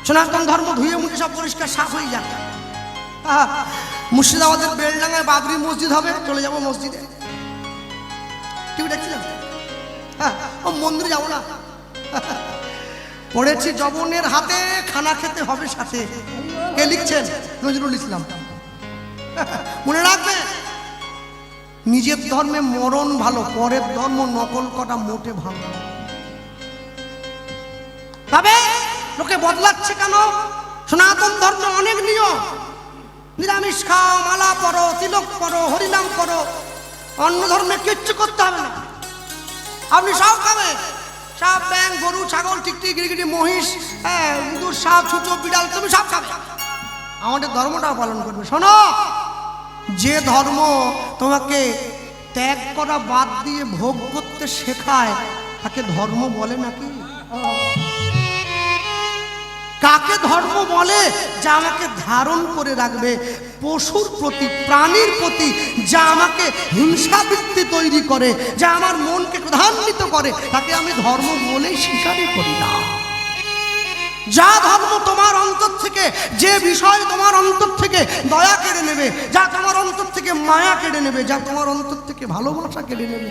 সনাতন ধর্ম ধুয়ে মুছে সব পরিষ্কার সাফ হয়ে যাবে। মুর্শিদাবাদের বেলডাঙ্গায় বাবরি মসজিদ হবে, চলে যাবো মসজিদে। টিভি দেখছিলাম, হ্যাঁ ও মন্দিরে যাবো না। পড়েছি জবনের হাতে খানা খেতে হবে সাথে। কে লিখছেন? নজরুল ইসলাম। মনে রাখবে, নিজের ধর্মে মরণ ভালো, পরের ধর্ম নকল করা মোটে ভালো। তবে লোকে বদলাচ্ছে কেন? সনাতন ধর্ম অনেক নিয়ম, নিরামিষ খাও, মালা পরো, তিলক পরো, হরিনাম করো। অন্য ধর্মে কিচ্ছু করতে হবে না, আপনি সব খাবেন। সাপ, ব্যাং, গরু, ছাগল, টিকটি, গিরগিটি, মহিষ, ইঁদুর, সাপ, ছুঁচো, বিড়াল, তুমি সব খাবে। আমাদের ধর্মটাও পালন করবে। শোনো, যে ধর্ম তোমাকে ত্যাগ করা বাদ দিয়ে ভোগ করতে শেখায় তাকে ধর্ম বলে নাকি? কাকে ধর্ম বলে? যা আমাকে ধারণ করে রাখবে। পশুর প্রতি, প্রাণীর প্রতি যা আমাকে হিংসাবৃত্তি তৈরি করে, যা আমার মনকে ক্রোধান্বিত করে, তাকে আমি ধর্ম বলেই স্বীকারই করি না। যা ধর্ম তোমার অন্তর থেকে, যে বিষয় তোমার অন্তর থেকে দয়া কেড়ে নেবে, যা তোমার অন্তর থেকে মায়া কেড়ে নেবে, যা তোমার অন্তর থেকে ভালোবাসা কেড়ে নেবে,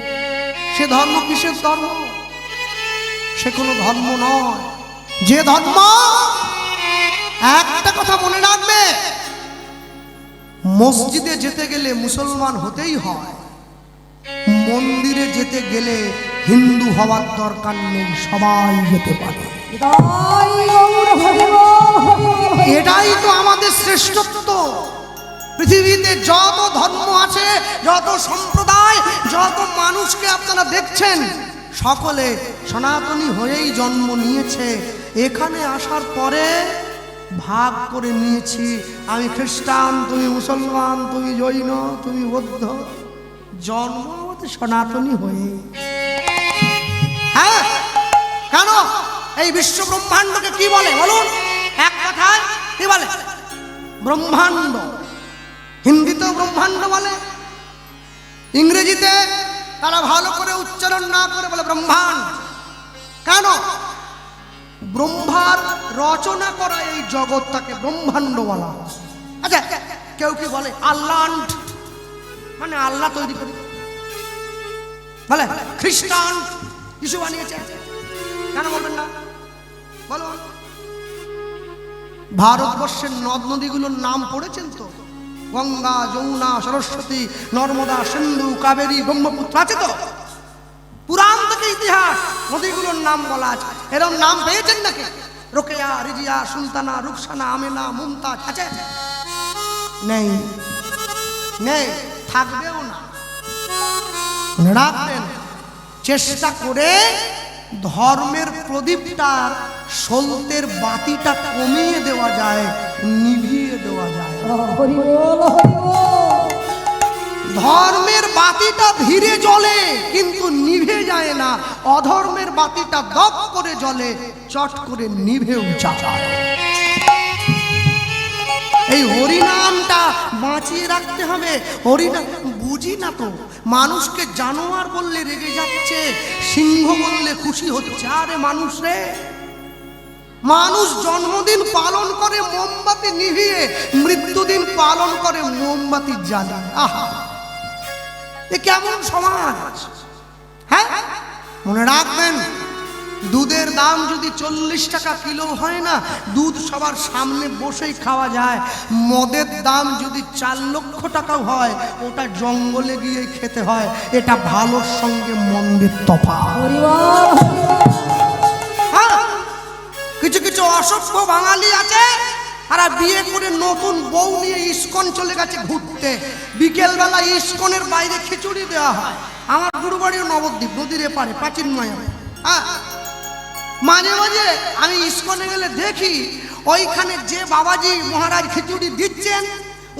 সে ধর্ম কিসের ধর্ম? সে কোনো ধর্ম নয়। যে ধর্ম, একটা কথা মনে রাখবে, মসজিদে যেতে গেলে মুসলমান হতেই হয়, মন্দিরে যেতে গেলে হিন্দু হওয়ার দরকার নেই, সবাই যেতে পারে। এটাই তো আমাদের শ্রেষ্ঠত্ব। পৃথিবীতে যত ধর্ম আছে, যত সম্প্রদায়, যত মানুষকে আপনারা দেখছেন, সকলে সনাতনী হয়েই জন্ম নিয়েছে। এখানে আসার পরে ভাগ করে নিয়েছি, আমি খ্রিস্টান, তুমি মুসলমান, তুমি জৈন, তুমি বৌদ্ধ। জন্ম আমাদের সনাতনী হয়ে। হ্যাঁ, কেন? এই বিশ্ব ব্রহ্মাণ্ডকে কি বলে বলুন? এক কথায় কি বলে? ব্রহ্মাণ্ড। হিন্দিতেও ব্রহ্মাণ্ড বলে, ইংরেজিতে তারা ভালো করে উচ্চারণ না করে বলে ব্রহ্মাণ্ড। কেন? ব্রহ্মার রচনা করা এই জগৎটাকে ব্রহ্মাণ্ড বলা। আচ্ছা, কেউ কি বলে আল্লাহ, মানে আল্লাহ তৈরি করে বলে? খ্রিস্টান যিশু বানিয়েছে, কেন বলবেন না? বলো। ভারতবর্ষের নদ নদীগুলোর নাম পড়েছেন তো? গঙ্গা, যমুনা, সরস্বতী, নর্মদা, সিন্ধু, কাবেরী, ব্রহ্মপুত্র আছে তো? পুরাণ থেকে ইতিহাস নদীগুলোর নাম বলা আছে। এরকম নাম পেয়েছেন নাকি? রোকেয়া, রিজিয়া, সুলতানা, রুকসানা, আমেনা, মুমতাজ আছে? নেই, নেই, থাকবেও না। রাখবেন, চেষ্টা করে ধর্মের প্রদীপটার সলতের বাতিটা কমিয়ে দেওয়া যায়, নিভিয়ে দেওয়া যায়। ধর্মের বাতিটা ধীরে জ্বলে কিন্তু নিভে যায় না, অধর্মের বাতিটা দপ করে জ্বলে, চট করে নিভেও যায়। এই হরিনামটা বাঁচিয়ে রাখতে হবে। হরিনাম বুঝি না তো, মানুষকে জানোয়ার বললে রেগে যাচ্ছে, সিংহ বললে খুশি হচ্ছে। আরে মানুষ রে, মানুষ জন্মদিন পালন করে মোমবাতি নিভিয়ে, মৃত্যুদিন পালন করে মোমবাতি জ্বালিয়ে। আহা, এ কেমন সমাজ? হ্যাঁ, মনে রাখবেন, দুধের দাম যদি 40 টাকা কিলো হয় না, দুধ সবার সামনে বসেই খাওয়া যায়। মদের দাম যদি 4 লক্ষ টাকাও হয়, ওটা জঙ্গলে গিয়ে খেতে হয়। এটা ভালোর সঙ্গে মন্দের তফাৎ। হ্যাঁ, কিছু কিছু অসভ্য বাঙালি আছে, তারা বিয়ে করে নতুন বউ নিয়ে ইস্কন চলে গেছে ঘুরতে। বিকেলবেলা ইস্কনের বাইরে খিচুড়ি দেওয়া হয়। আমার গুরুবাড়িও নবদ্বীপ, নদীর এপারে প্রাচীন মায়া। হ্যাঁ, মাঝে মাঝে আমি ইস্কনে গেলে দেখি ওইখানে যে বাবাজি মহারাজ খিচুড়ি দিচ্ছেন,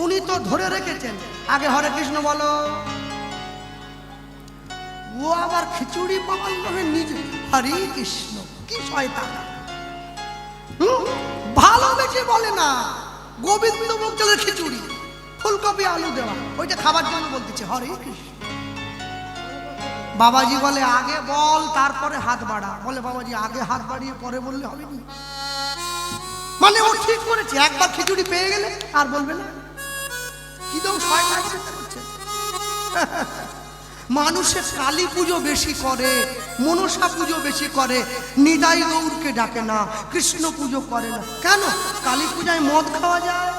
উনি তো ধরে রেখেছেন আগে হরে কৃষ্ণ বলো, ও আবার খিচুড়ি পাওয়ার লোভে নিজে হরে কৃষ্ণ। কি শয়তান! ভালোবেসে বলে না, গোবিন্দভোগ চালের খিচুড়ি, ফুলকপি আলু দেওয়া, ওইটা খাবার জন্য বলতেছে হরে কৃষ্ণ। বাবাজি বলে আগে বল তারপরে হাত বাড়া। বলে বাবাজি আগে হাত বাড়িয়ে পরে বললে হবে না। মানে ঠিক করেছি, একবার খিচুড়ি পেয়ে গেলে আর বলবে না কি দাও শয়তান করছে। মানুষের কালী পুজো বেশি করে, মনসা পুজো বেশি করে, নিতাই গৌরকে ডাকে না, কৃষ্ণ পুজো করে না। কেন? কালী পূজায় মদ খাওয়া যায়,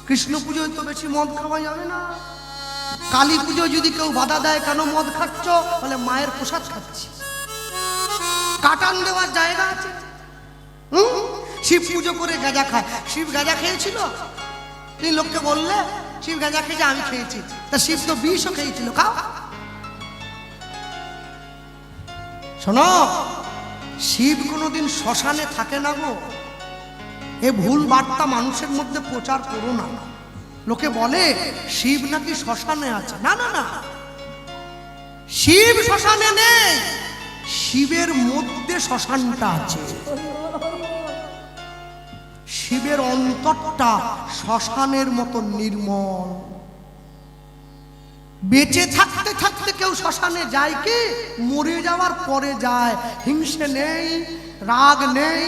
কৃষ্ণ পুজোয় তো বেশি মদ খাওয়া যাবে না। কালী পুজো যদি কেউ বাধা দেয়, কেন মদ খাচ্ছ, বলে মায়ের প্রসাদ খাচ্ছি। কাটান দেওয়ার জায়গা আছে। শিব পুজো করে গাঁজা খায়, শিব গাঁজা খেয়েছিল? তুমি লোককে বললে শিব গাঁজা খেয়েছে, আমি খেয়েছি, তা শিব তো বিষও খেয়েছিল, খাও। শোনো, শিব কোনোদিন শ্মশানে থাকে না গো। এ ভুল বার্তা মানুষের মধ্যে প্রচার করো না। লোকে বলে শিব নাকি শ্মশানে আছে। না না না, শিব শ্মশানে নেই, শিবের মধ্যে শ্মশানটা আছে। শিবের অন্তরটা শ্মশানের মতো নির্মল। বেঁচে থাকতে থাকতে কেউ শ্মশানে যায় কি? মরে যাওয়ার পরে যায়। হিংসে নেই, রাগ নেই,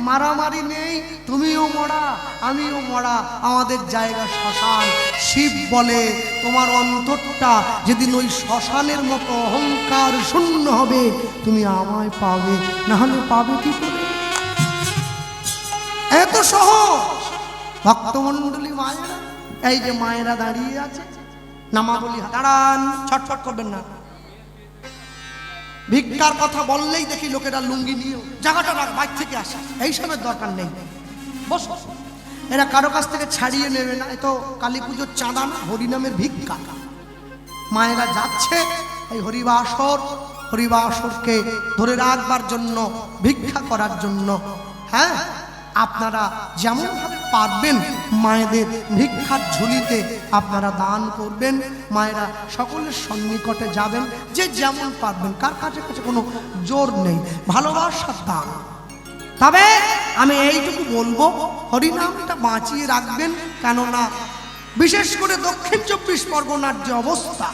মারামারি নেই, তুমিও মরা আমিও মরা, আমাদের জায়গা শ্মশান। শিব বলে তোমার অন্তরটা যেদিন ওই শ্মশানের মতো অহংকার শূন্য হবে, তুমি আমায় পাবে, না হলে পাবে কি করে? এত সহজ। ভক্তমণ্ডলী মায়েরা, এই যে মায়েরা দাঁড়িয়ে আছে, নামা বলি দাঁড়ান, ছটফট করবেন না। ভিক্ষার কথা বললেই দেখি লোকেরা লুঙ্গি নিয়ে জায়গাটা রাখ, বাইর থেকে আসে, এই সবের দরকার নেই, বস। এরা কারো কাছ থেকে ছাড়িয়ে নেবে না, এ তো কালী পুজোর চাঁদা না, হরিনামের ভিক্ষা। মায়েরা যাচ্ছে এই হরিবাসরকে ধরে রাখবার জন্য, ভিক্ষা করার জন্য। হ্যাঁ, আপনারা যেমন ভাবে পারবেন মায়েদের ভিক্ষার ঝুলিতে আপনারা দান করবেন। মায়েরা সকলের সন্নিকটে যাবেন, যে যেমন পারবেন, কার কাছে কাছে কোনো জোর নেই, ভালোবাসার দান। তবে আমি এইটুকু বলবো, হরিনামটা বাঁচিয়ে রাখবেন, কেননা বিশেষ করে দক্ষিণ 24 পরগনার যে অবস্থা,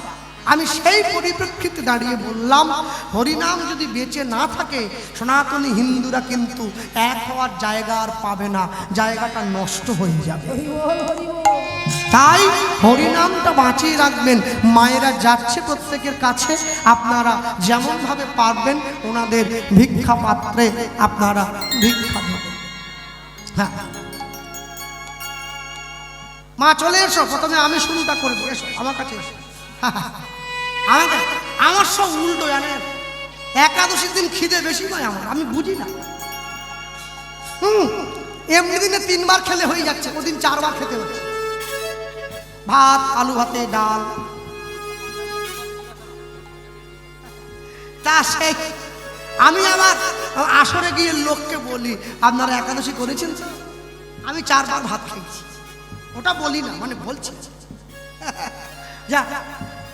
আমি সেই পরিপ্রেক্ষিতে দাঁড়িয়ে বললাম, হরিনাম যদি বেঁচে না থাকে, সনাতনী হিন্দুরা কিন্তু এক হওয়ার জায়গা আর পাবে না, জায়গাটা নষ্ট হয়ে যাবে। তাই হরিনামটা বাঁচিয়ে রাখবেন। মায়েরা যাচ্ছে প্রত্যেকের কাছে, আপনারা যেমন ভাবে পারবেন ওনাদের ভিক্ষা পাত্রে আপনারা ভিক্ষা দেবেন। হ্যাঁ মা, চলে এসো, প্রথমে আমি শুরুটা করে দিই, এসো আমার কাছে এসো। আমার সব উল্টো জানেন, একাদশীর দিন খিদে বেশি নয় আমার, আমি বুঝি না। এমনি দিনে 3 বার খেলে হয়ে যাচ্ছে, ওদিন 4 বার খেতে হচ্ছে। ভাত, আলু ভাতে, ডাল। তা সেই আমি আমার আসরে গিয়ে লোককে বলি, আপনারা একাদশী করেছেন? আমি 4 বার ভাত খেয়েছি। ওটা বলি না, মানে বলছি। যা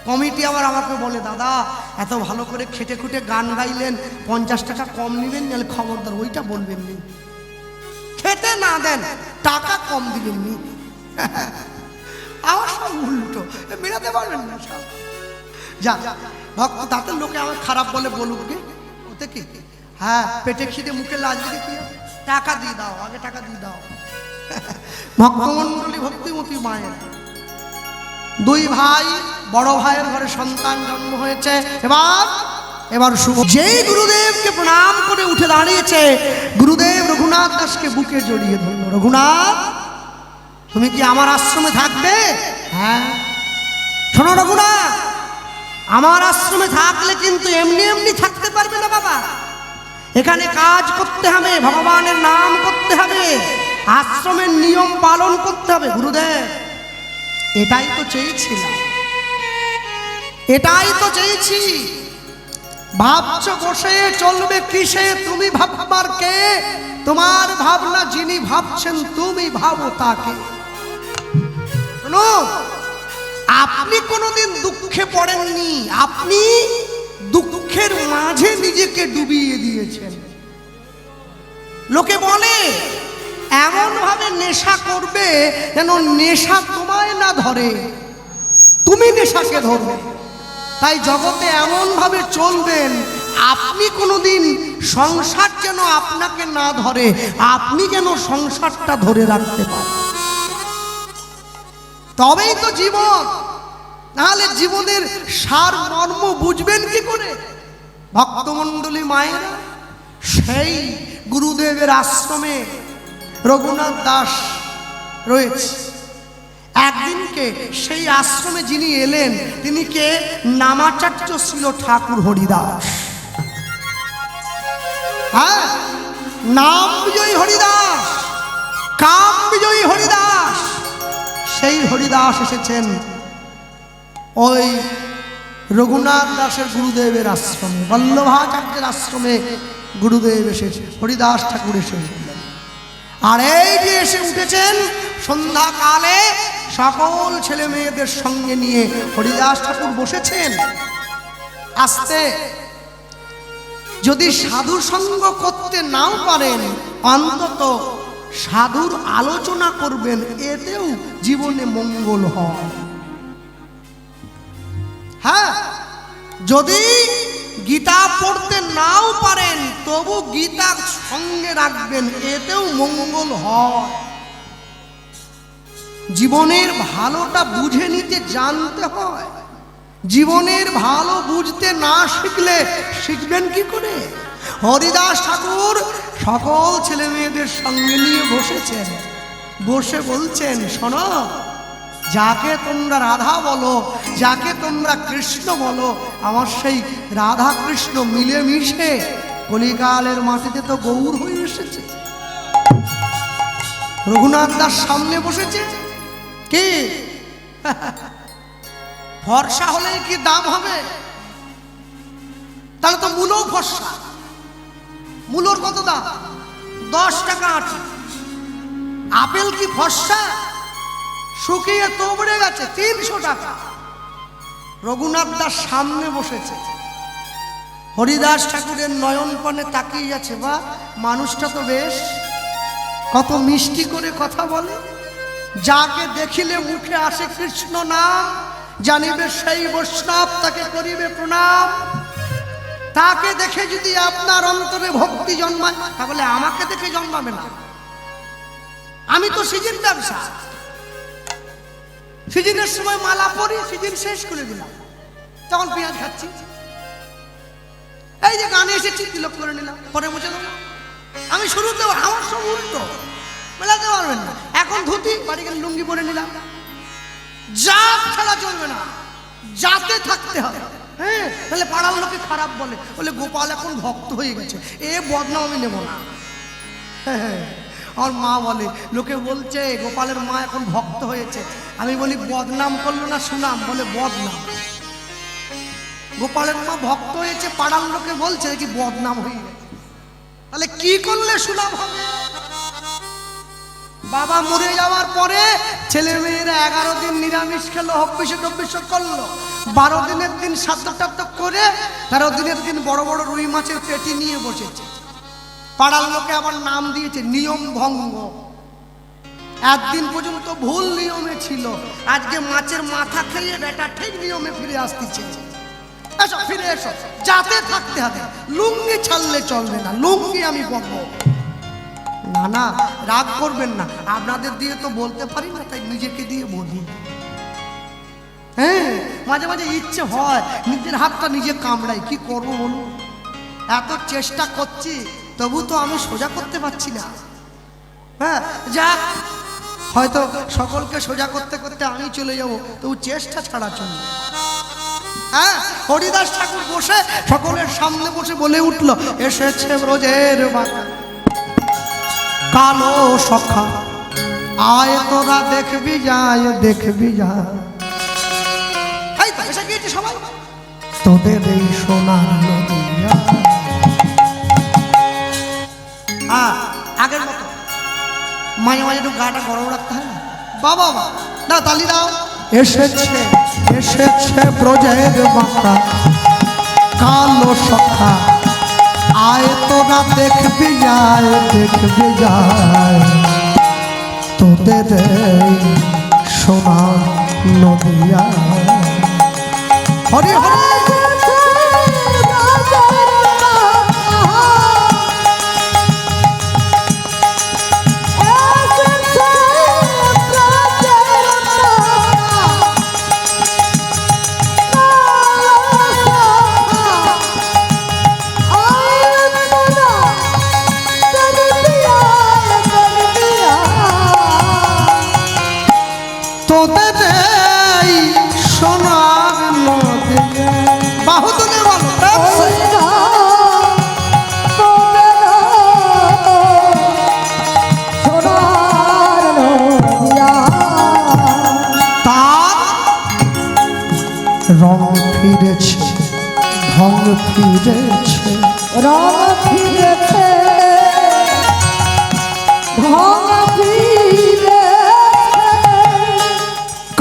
কমিটি আবার আমাকে বলে, দাদা এত ভালো করে খেটে খুঁটে গান গাইলেন, 50 টাকা কম নেবেন, নাহলে খবরদার ওইটা বলবেন নি। খেতে না দেন, টাকা কম দিবেন নি। আমার সব উল্টো, মেলাতে পারবেন না সব। যা ভক্ত, তাতে লোকে আমার খারাপ বলে বলুক গে, ওতে কি? হ্যাঁ, পেটে খিদে মুখে লাজ দিকে কি, টাকা দিয়ে দাও, আগে টাকা দিয়ে দাও। ভক্তমণ্ডলী, ভক্তিমতী মায়ের 2 ভাই, বড় ভাইয়ের ঘরে সন্তান জন্ম হয়েছে। এবার শুভ, যেই গুরুদেবকে প্রণাম করে উঠে দাঁড়িয়েছে, গুরুদেব রঘুনাথ দাসকে বুকে জড়িয়ে ধরল। রঘুনাথ, তুমি কি আমার আশ্রমে থাকবে? হ্যাঁ। শোনো রঘুনাথ, আমার আশ্রমে থাকলে কিন্তু এমনি এমনি থাকতে পারবে না বাবা। এখানে কাজ করতে হবে, ভগবানের নাম করতে হবে, আশ্রমের নিয়ম পালন করতে হবে। গুরুদেব, এটাই তো চেয়েছিলাম, এটাই তো চেয়েছি। ভাবছ বসে চলবে কিসে, তুমি ভাববার কে? তোমার ভাবনা যিনি ভাবছেন, তুমি ভাবো তাকে। শোনো, আপনি কোনোদিন দুঃখে পড়েননি, আপনি দুঃখের মাঝে নিজেকে ডুবিয়ে দিয়েছেন। লোকে বলে এমন ভাবে নেশা করবে যেন নেশা তোমায় না ধরে, তুমি নেশাকে ধরবে। তাই জগতে এমন ভাবে চলবেন আপনি কোনোদিন সংসার যেন আপনাকে না ধরে, আপনি যেন সংসারটা ধরে রাখতে পারেন, তবেই তো জীবন। নাহলে জীবনের সার মর্ম বুঝবেন কি করে? ভক্তমণ্ডলী মায়েরা, সেই গুরুদেবের আশ্রমে রঘুনাথ দাস রয়েছে। একদিনকে সেই আশ্রমে যিনি এলেন তিনি কে? নামাচার্য ছিল ঠাকুর হরিদাস। হ্যাঁ, নাম বিজয়ী হরিদাস, কাম বিজয়ী হরিদাস। সেই হরিদাস এসেছেন ওই রঘুনাথ দাসের গুরুদেবের আশ্রমে, বল্লভাচার্যের আশ্রমে গুরুদেব এসেছে, হরিদাস ঠাকুর এসেছিলেন। আর এই যে এসে উঠেছেন সন্ধ্যাকালে সকল ছেলে মেয়েদের সঙ্গে নিয়ে হরিদাস ঠাকুর বসেছেন। আস্তে, যদি সাধু সঙ্গ করতে নাও পারেন, অন্তত সাধুর আলোচনা করবেন, এতেও জীবনে মঙ্গল হয়। হ্যাঁ, যদি গীতা পড়তে নাও পারেন তবু গীতার সঙ্গে রাখবেন, এতেও মঙ্গল হয়। জীবনের ভালোটা বুঝে নিতে জানতে হয়। জীবনের ভালো বুঝতে না শিখলে শিখবেন কি করে? হরিদাস ঠাকুর সকল ছেলে মেয়েদের সঙ্গে নিয়ে বসেছেন, বসে বলছেন, শোনো, যাকে তোমরা রাধা বলো, যাকে তোমরা কৃষ্ণ বলো, আমার সেই রাধা কৃষ্ণ মিলেমিশে কলিকালের মাটিতে তো গৌর হয়ে এসেছে। রঘুনাথ দাস সামনে বসেছে, কি ফর্সা হলে কি দাম হবে? তাহলে তো মূলও ফর্সা। মূলর কত দাম? 10 টাকা আটি। আপেল কি ফর্সা? শুকিয়ে তোবড়ে গেছে, 300 টাকা। রঘুনাথ দাস সামনে বসেছে, হরিদাস ঠাকুরের নয়ন পানে তাকিয়ে যাচ্ছে, বা মানুষটা তো বেশ, কত মিষ্টি করে কথা বলে। যাকে দেখিলে মুখে আসে কৃষ্ণ নাম, জানিবে সেই বৈষ্ণব, তাকে করিবে প্রণাম। তাকে দেখে যদি আপনার অন্তরে ভক্তি জন্মায়, তাহলে আমাকে দেখে জন্মাবে না। আমি তো সিজন ব্যবসা, সিজনের সময় মালা পরি, সিজন শেষ করে দিলাম, তখন পেঁয়াজ খাচ্ছি। এই যে গানে এসেছি, তিলক করে নিলাম, পরে মুছে দেবো। আমি শুরুতে আমার সব উল্টো, মেলাতে পারবেন না। এখন ধুতি, বাড়ি গেলে লুঙ্গি পরে নিলাম। জাত ছাড়া চলবে না, জাতে থাকতে হবে। হ্যাঁ, তাহলে পাড়ার লোকে খারাপ বলে, বলে গোপাল এখন ভক্ত হয়ে গেছে, এ বদনাম আমি নেব না। হ্যাঁ, আমার মা বলে, লোকে বলছে গোপালের মা এখন ভক্ত হয়েছে। আমি বলি, বদনাম করলো না সুনাম? বলে বদনাম। গোপালের মা ভক্ত হয়েছে, পাড়ার লোকে বলছে কি বদনাম হয়ে গেছে, তাহলে কি করলে সুনাম হবে? বাবা মরে যাওয়ার পরে ছেলে মেয়েরা 11 দিন নিরামিষ খেলো, হব্বিষ করলো। 12 দিনের দিন সাদ্য করে 13 দিনের দিন বড় বড় রুই মাছের পেটি নিয়ে বসেছে। পাড়ার লোকে আবার নাম দিয়েছে নিয়ম ভঙ্গ। একদিন পর্যন্ত ভুল নিয়মে ছিল, আজকে মাছের মাথা খেয়ে বেটা ঠিক নিয়মে ফিরে আসতেছে। এসো, ফিরে এসো, যাতে থাকতে হবে। লুঙ্গি ছাড়লে চলবে না, লুঙ্গি আমি বলবো না। না, রাগ করবেন না, আপনাদের দিয়ে তো বলতে পারি না, তাই নিজেকে দিয়ে বলি। হ্যাঁ, মাঝে মাঝে ইচ্ছে হয় নিজের হাতটা নিজে কামড়াই, কি করবো বলুন? এত চেষ্টা করছি, তবু তো আমি সোজা করতে পারছি না। হ্যাঁ, যাক, হয়তো সকলকে সোজা করতে করতে আমি চলে যাবো, তবু চেষ্টা ছাড়া চলবে। হ্যাঁ, হরিদাস ঠাকুর বসে সকলের সামনে বসে বলে উঠল, এসেছে ব্রজের বাঁকা কালো সখা, আয় তোরা দেখবি যায়, দেখবি যায়। এই তো এসে গিয়েছে সবাই, তোদের এই সোনার নদিয়া। আগের মতো মাঝে মাঝে একটু গাটা গরম রাখতে হয় না? বাবা না, তালি দাও। এসেছে এসেছে ব্রজের বাঁকা কালো সখা, আয় তোরা দেখবি যায়, দেখবি যায়, তোদের সোনার নদিয়া। হরি হরি তোদের এই সোনার নদী বাহু তুলে বল তার রং ফিরেছে ঢং ফিরেছে রং ফিরেছে ঢং ফিরেছে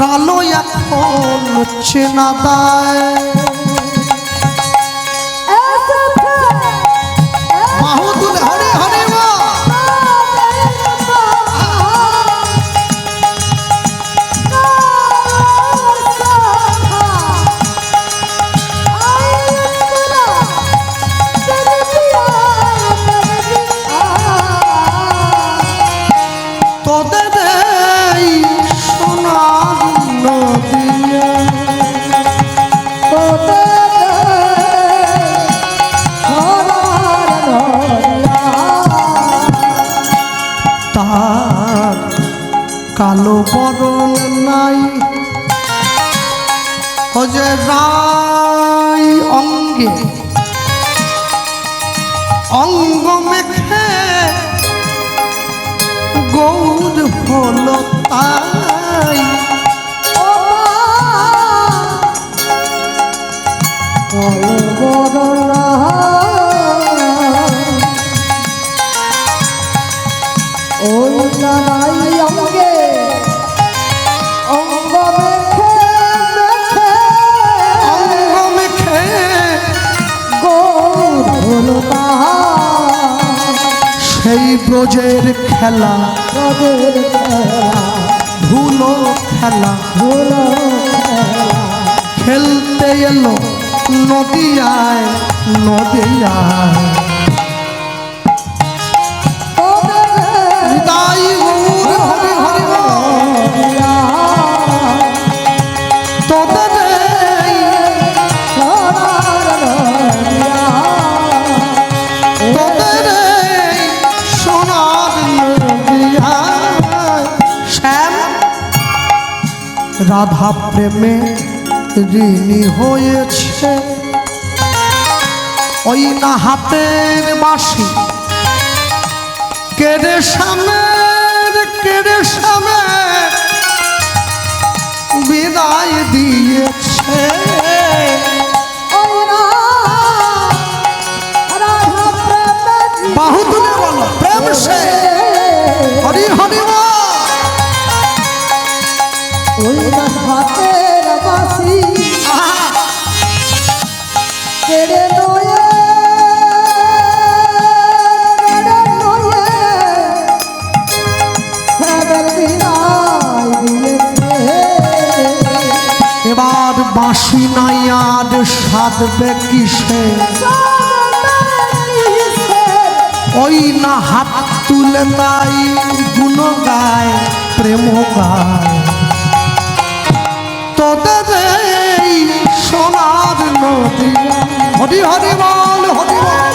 কালো এখন চেনা দায় বাহু তুলে হরে হরে মা তোদের এই সোনার নদী তার কালো বরণ নাই ও যে রাই অঙ্গে অঙ্গ মেখে গৌর হলো তাই অঙ্গ মেখে সেই ব্রজের খেলা ধুলো খেলা খেলতে এলো নদিয়ায় নদিয়ায় তাই গৌর হরি হরি তোদের এই তোদের এই সোনার নদিয়ায় শ্যাম রাধা প্রেমে ঋণী হয়েছে ওই না হাতের বাঁশি কেড়ে সামের বিদায় দিয়েছে বাহু তুলে বলো প্রেম সে হরি হরি হাতের বাসি কেড়ে এবার বাঁশি নাই আর সাধবে কিসে ওই না হাত তুলে তাই গুণ গায় প্রেম গায় তোদের এই সোনার নদী হরি হরি বল হরি বল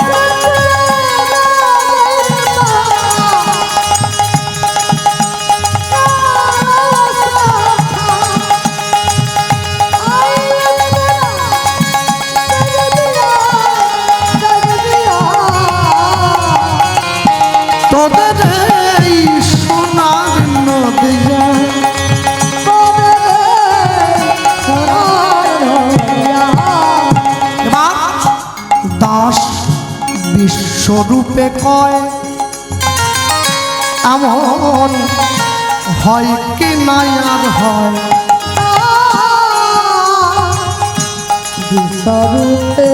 তোদের এই সোনার নদী দাস বিশ্বরূপে কয় এমন হয় কি নাই আর হয় বিশ্বরূপে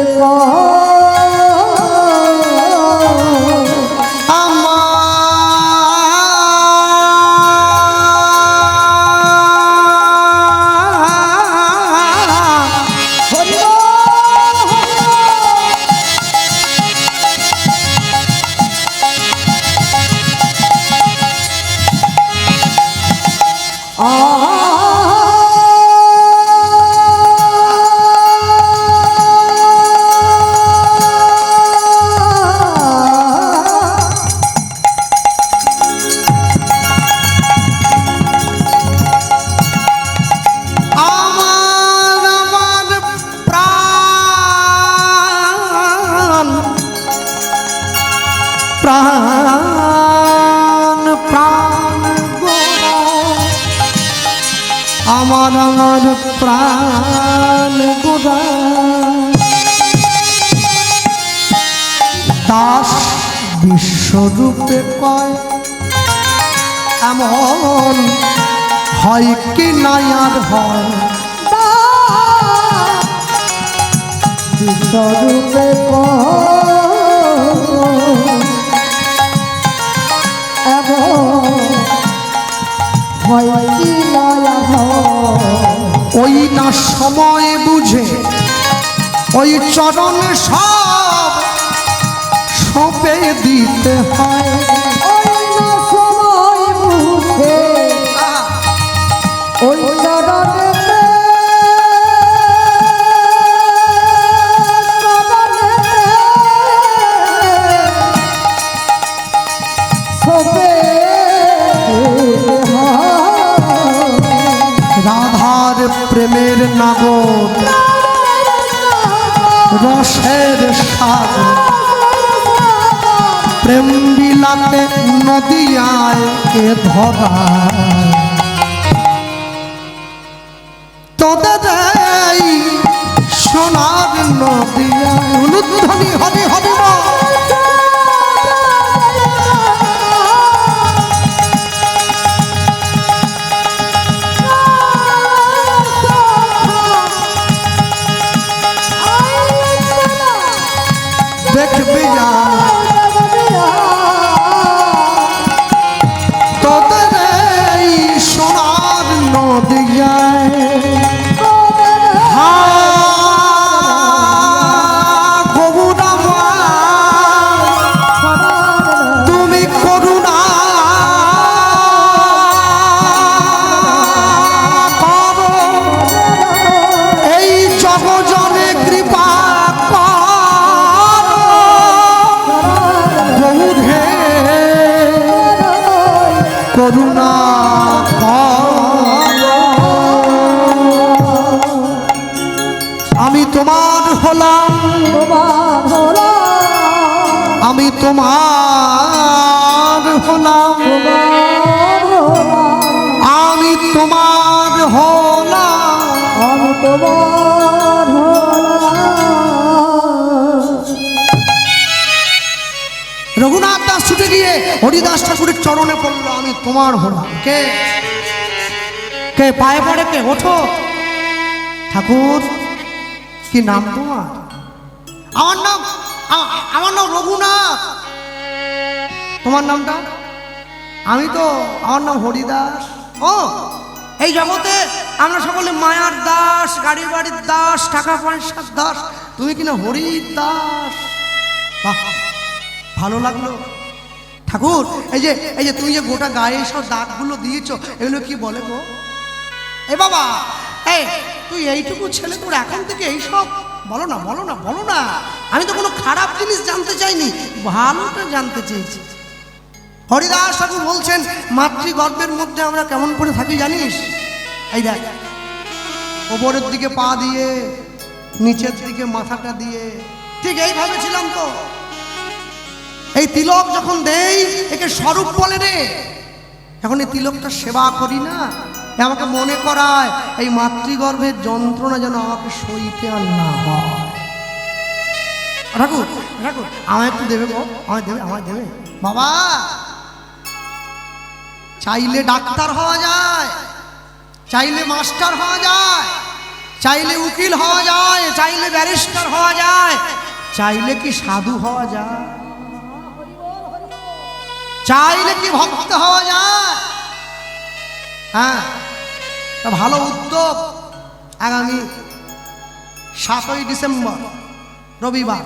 আমার প্রাণ গোরা দাস বিশ্বরূপে কয় এমন হয় কি নাই আর হয় বিশ্বরূপে ওই না সময় বুঝে ওই চরণে সব সঁপে দিতে হয় ওই না সময় বুঝে ওই চরণে রাধার প্রেমের নাগর রসের সাগর প্রেম বিলাতে নদিয়ায় কে ধরা তোদের এই সোনার নদিয়ায় অনুধ্বনি হরি হরি বল। দেখবি না তোদের এই সোনার নদিয়ায় তুমি করুণা করো এই জগজনে কৃপা করুণা আমি তোমার হলাম আমি তোমার হলাম আমি তোমার হলাম আমি তোমার রঘুনাথ দাস ছুটে গিয়ে হরিদাস ঠাকুরের চরণে পড়লো আমি তোমার হলাম কে কে পায়ে পড়ে কে ওঠো ঠাকুর কি নাম তোমার আমার নাম রঘুনাথ তোমার নামটা আমার নাম হরিদাস ও এই জগতে আমরা সকলে মায়ার দাস গাড়ি বাড়ির দাস টাকা পয়সার দাস তুমি কিনা হরিদাস বাহ ভালো লাগলো ঠাকুর এই যে তুমি যে গোটা গায়ে সব দাগগুলো দিয়েছো এগুলো কি বলে গো এ বাবা এই তুই এইটুকু ছেলে তোর এখন থেকে এইসব বলো না বলো না বলো না আমি তো কোনো খারাপ জিনিস জানতে চাইনি ভালোটা জানতে চেয়েছি হরিদাস ঠাকুর বলছেন মাতৃগর্ভের মধ্যে আমরা কেমন করে থাকি জানিস এই দেখ ওপরের দিকে পা দিয়ে নিচের দিকে মাথাটা দিয়ে ঠিক এইভাবে ছিলাম তো এই তিলক যখন দেই একে স্বরূপ বলে রে এখন এই তিলকটা সেবা করি না আমাকে মনে করায় এই মাতৃগর্ভের যন্ত্রণা যেন আমাকে সইতে আর না হয় ঠাকুর ঠাকুর আমায় একটু দেবে গো আমায় দেবে বাবা চাইলে ডাক্তার হওয়া যায় চাইলে মাস্টার হওয়া যায় চাইলে উকিল হওয়া যায় চাইলে ব্যারিস্টার হওয়া যায় চাইলে কি সাধু হওয়া যায় চাইলে কি ভক্ত হওয়া যায় হ্যাঁ ভালো উদ্যোগ আগামী 7ই ডিসেম্বর রবিবার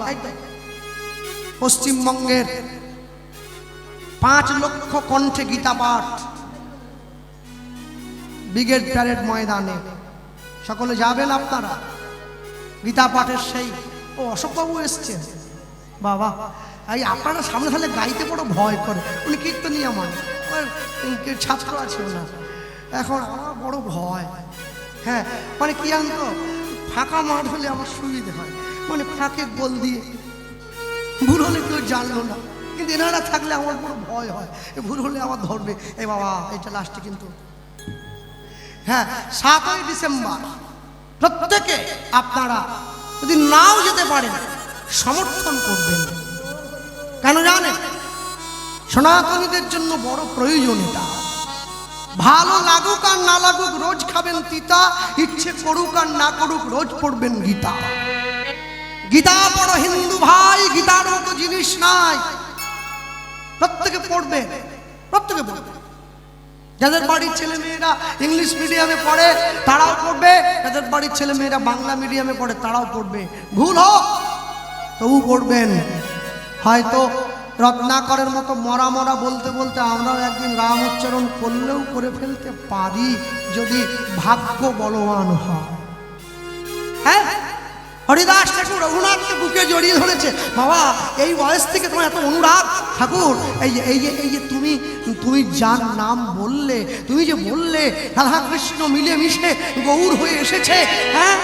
পশ্চিমবঙ্গের 5 লক্ষ কণ্ঠে গীতা পাঠ ব্রিগেড প্যারেড ময়দানে সকলে যাবেন আপনারা গীতা পাঠের সেই অশোকবাবু এসছেন বাবা এই আপনারা সামনে থাকলে গাইতে বড় ভয় করে উনি কীর্তনীয় মানে ছাত্র আছে না এখন আমার বড় ভয় হ্যাঁ মানে কি জানতো ফাঁকা মাঠ হলে আমার সুবিধে হয় মানে ফাঁকে গোল দিয়ে ভুল হলে কেউ জানলো না কিন্তু এনারা থাকলে আমার বড় ভয় হয় ভুল হলে আমার ধরবে এ বাবা এটা লাস্টে কিন্তু হ্যাঁ 7ই ডিসেম্বর প্রত্যেকে আপনারা যদি নাও যেতে পারেন সমর্থন করবেন। কেন জানেন? সনাতনীদের জন্য বড় প্রয়োজন এটা। ভালো লাগুক আর না লাগুক রোজ খাবেন তিতা, ইচ্ছে করুক আর না করুক রোজ পড়বেন গীতা। গীতা পড়ো হিন্দু ভাই, গীতার মতো জিনিস নাই। প্রত্যেকে পড়বে, প্রত্যেকে পড়বে। যাদের বাড়ির ছেলে মেয়েরা ইংলিশ মিডিয়ামে পড়ে তারাও পড়বে, যাদের বাড়ির ছেলে মেয়েরা বাংলা মিডিয়ামে পড়ে তারাও পড়বে। ভুল হোক তবু পড়বেন। হয়তো রত্নাকরের মতো মরা মরা বলতে বলতে আমরাও একদিন রাম উচ্চারণ করলেও করে ফেলতে পারি, যদি ভাগ্য বলবান হয়। হ্যাঁ, হরিদাস ঠাকুর রঘুনাথকে বুকে জড়িয়ে ধরেছে। বাবা এই বয়স থেকে তোমার এত অনুরাগ ঠাকুর, এই যে তুমি যার নাম বললে, তুমি যে বললে রাধা কৃষ্ণ মিলে মিশে গৌর হয়ে এসেছে, হ্যাঁ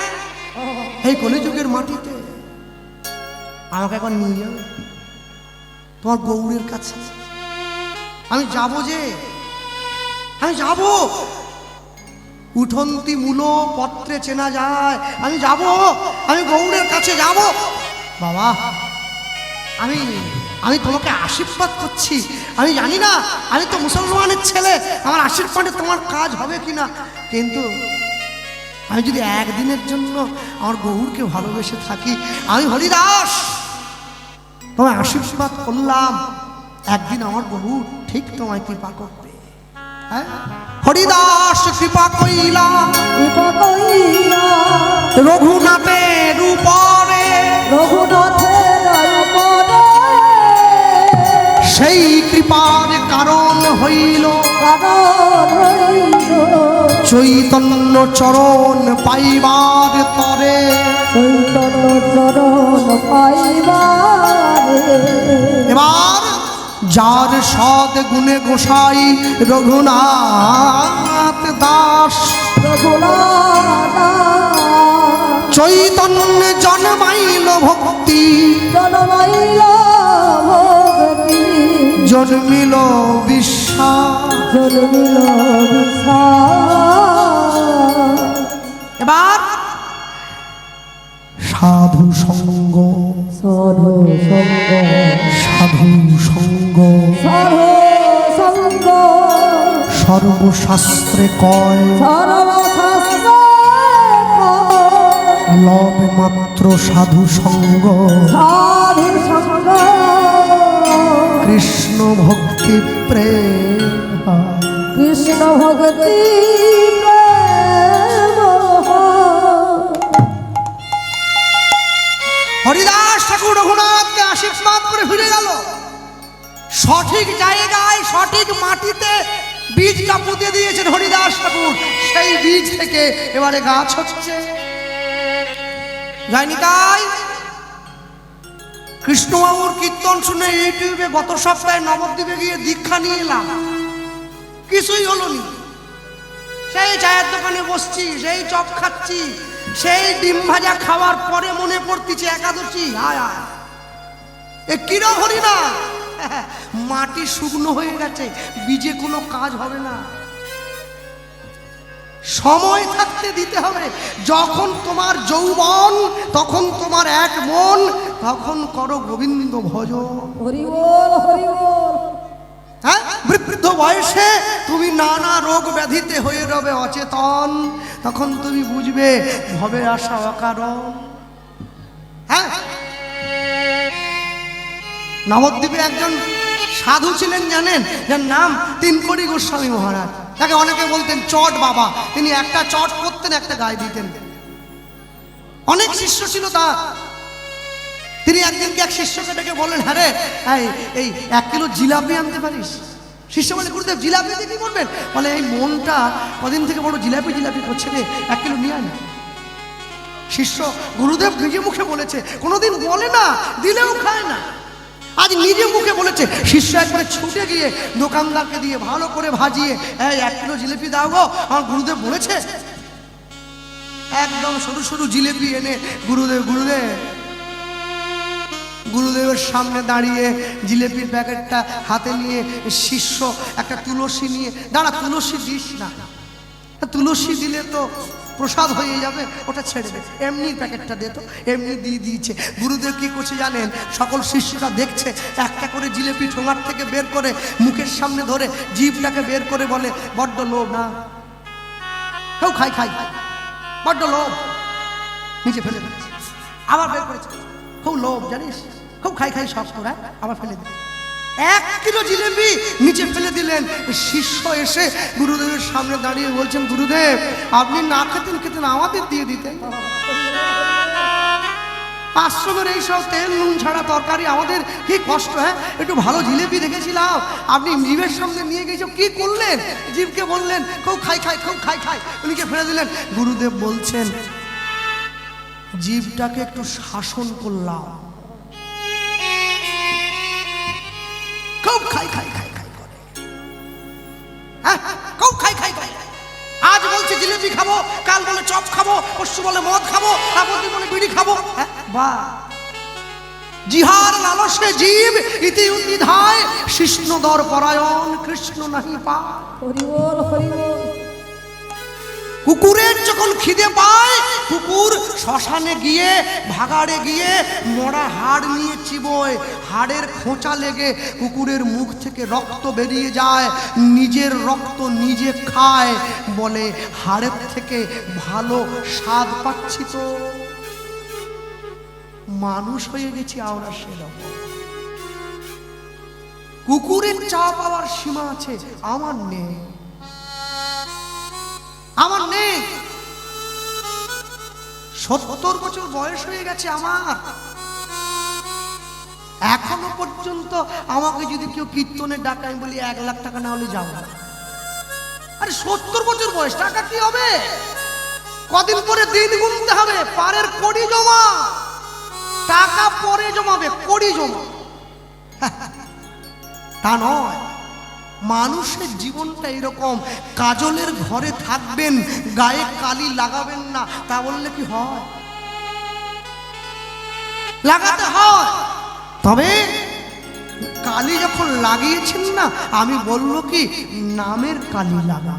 এই কলিযুগের মাটিতে, আমাকে এখন নিয়ে যাও তোমার গৌরের কাছে। আমি যাব, যে আমি যাব। উঠন্তি মূল পত্রে চেনা যায়। আমি যাব, আমি গৌরের কাছে যাব। বাবা আমি তোমাকে আশীর্বাদ করছি। আমি জানি না, আমি তো মুসলমানের ছেলে, আমার আশীর্বাদে তোমার কাজ হবে কিনা, কিন্তু আমি যদি একদিনের জন্য আমার গৌরকে ভালোবেসে থাকি, আমি হরিদাস তোমায় আশীর্বাদ করলাম, একদিন আমার গৌর ঠিক তোমায় কৃপা করবে। হ্যাঁ, হরিদাস কৃপা কইলা রঘুনাথের উপরে, সেই কৃপার কারণ হইল চৈতন্য চরণ পাইবার তরে। এবার যার সদ গুণে গোসাই রঘুনাথ দাস, চৈতন্য জন্মাইল ভক্তি, জন্মিল বিশ্বাস। এবার সাধু সঙ্গ, সাধু সঙ্গ সর্বশাস্ত্রে কয়, লব মাত্র সাধু সঙ্গ, কৃষ্ণ ভক্তি প্রেম, কৃষ্ণ ভক্তি। হরিদাস ঠাকুর রঘুনাথকে আশীর্বাদ করে ফিরে গেল। সঠিক জায়গায় সঠিক মাটিতে বীজটা পুঁতে দিয়েছেন হরিদাস ঠাকুর, সেই বীজ থেকে এবারে গাছ হচ্ছে। যায়নি তাই কৃষ্ণবাবুর কীর্তন শুনে ইউটিউবে গত সপ্তাহে নবদ্বীপে গিয়ে দীক্ষা নিয়ে এলাম, কিছুই হলো নি। সেই চায়ের দোকানে বসছি, সেই চপ খাচ্ছি, সেই ডিম ভাজা খাওয়ার পরে মনে পড়তেছে একাদশী। হায় হায়, এ কিরম হরি না, মাটি শুকনো হয়ে গেছে, বীজে কোনো কাজ হবে না। সময় থাকতে দিতে হবে। যখন তোমার যৌবন, তখন তোমার এক মন, তখন করো গোবিন্দ ভজন। হরি বল, হরি বল। হ্যাঁ, বৃদ্ধ বয়সে তুমি নানা রোগ ব্যাধিতে হয়ে রবে অচেতন, তখন তুমি বুঝবে ভবে আসা অকারণ। হ্যাঁ, নবদ্বীপে একজন সাধু ছিলেন জানেন, যার নাম তিনকড়ি গোস্বামী মহারাজ। তাকে অনেকে বলতেন চট বাবা। তিনি একটা চট করতেন, একটা গায়ে দিতেন। অনেক শিষ্য ছিল তার। তিনি একদিনকে এক শিষ্যকে ডেকে বললেন, হ্যাঁ রে এই 1 কিলো জিলাপি আনতে পারিস? শিষ্য বলে, গুরুদেব জিলাপি দিয়ে কি করবেন? বলে, এই মনটা কদিন থেকে বড় জিলাপি জিলাপি করছে রে, 1 কিলো নিয়ে আয় না। শিষ্য, গুরুদেব নিজে মুখে বলেছে, কোনোদিন বলে না, দিলেও খায় না, আজ নিজে মুখে বলেছে। শিষ্য একবারে ছুটে গিয়ে দোকানদারকে দিয়ে ভালো করে ভাজিয়ে, এই 1 কিলো জিলিপি দাও গো, আমার গুরুদেব বলেছে। একদম সরু সরু জিলিপি এনে গুরুদেবের সামনে দাঁড়িয়ে জিলিপির প্যাকেটটা হাতে নিয়ে শিষ্য একটা তুলসী নিয়ে, দাঁড়া তুলসী দিস না, তুলসী দিলে তো প্রসাদ হয়ে যাবে, ওটা ছেড়ে দে, এমনি প্যাকেটটা দে তো, এমনি দিয়ে দিয়েছে। গুরুদেব কি করছে জানেন? সকল শিষ্যরা দেখছে, একটা করে জিলেপি ঠোঙার থেকে বের করে মুখের সামনে ধরে জিভটাকে বের করে বলে, বড্ড লোভ না, কেউ খাই খাই, বড্ড লোভ, নিচে ফেলে দিচ্ছে। আবার বের করেছে, খুব লোভ জানিস, খুব খাই খাই সব তোরা, আবার ফেলে দিচ্ছে। 1 কিলো জিলেপি নিচে ফেলে দিলেন। শিষ্য এসে গুরুদেবের সামনে দাঁড়িয়ে বলছেন, গুরুদেব আপনি না খেতেন খেতেন আমাদের দিয়ে দিতেন, আশ্রমের এইসব তেল নুন ছাড়া তরকারি আমাদের কি কষ্ট, হ্যাঁ একটু ভালো জিলেপি দেখেছিলাম, আপনি জিভের সামনে নিয়ে গেছে, কি করলেন? জিভকে বললেন খুব খাই খাই, খুব খাই খাই, উনিকে ফেলে দিলেন। গুরুদেব বলছেন, জিভটাকে একটু শাসন করলাম, খুব খাই খাই খাই খাই করে, হ্যাঁ খুব খাই খাই খাই। আজ বলছে জিলেপি খাবো, কাল বলে চপ খাবো, পরশু বলে মদ খাবো, তারপর দিন বলে বিড়ি খাবো। বাহ, জিহার লালসে জীব ইতি উদ্ধায়, কৃষ্ণদর পরায়ণ কৃষ্ণ নাহি পা। হরি বল, হরি বল। কুকুরের যখন খিদে পায়, কুকুর শ্মশানে গিয়ে ভাগাড়ে গিয়ে মরা হাড় নিয়ে চিবোয়, হাড়ের খোঁচা লেগে কুকুরের মুখ থেকে রক্ত বেরিয়ে যায়, নিজের রক্ত নিজে খায়, বলে হাড়ের থেকে ভালো স্বাদ পাচ্ছি। তো মানুষ হয়ে গেছি আমরা সেরকম। কুকুরের চা পাওয়ার সীমা আছে, আমার নেই, আমার নেই। 70 বছর বয়স হয়ে গেছে আমার, এখনো পর্যন্ত আমাকে যদি কেউ কীর্তনে ডাকে, আমি বলি 1 লাখ টাকা না হলে যাবো না। আরে 70 বছর বয়স, টাকা কি হবে? কদিন পরে দিন গুনতে হবে, পারের কড়ি জমা, টাকা পরে জমাবে, কড়ি জমা। তা নয়, মানুষের জীবনটা এরকম। কাজলের ঘরে থাকবেন, গায়ে কালি লাগাবেন না, তা বললে কি হয়? লাগাতে হয়। তবে কালি যখন লাগিয়েছেন না, আমি বলবো কি, নামের কালি লাগা।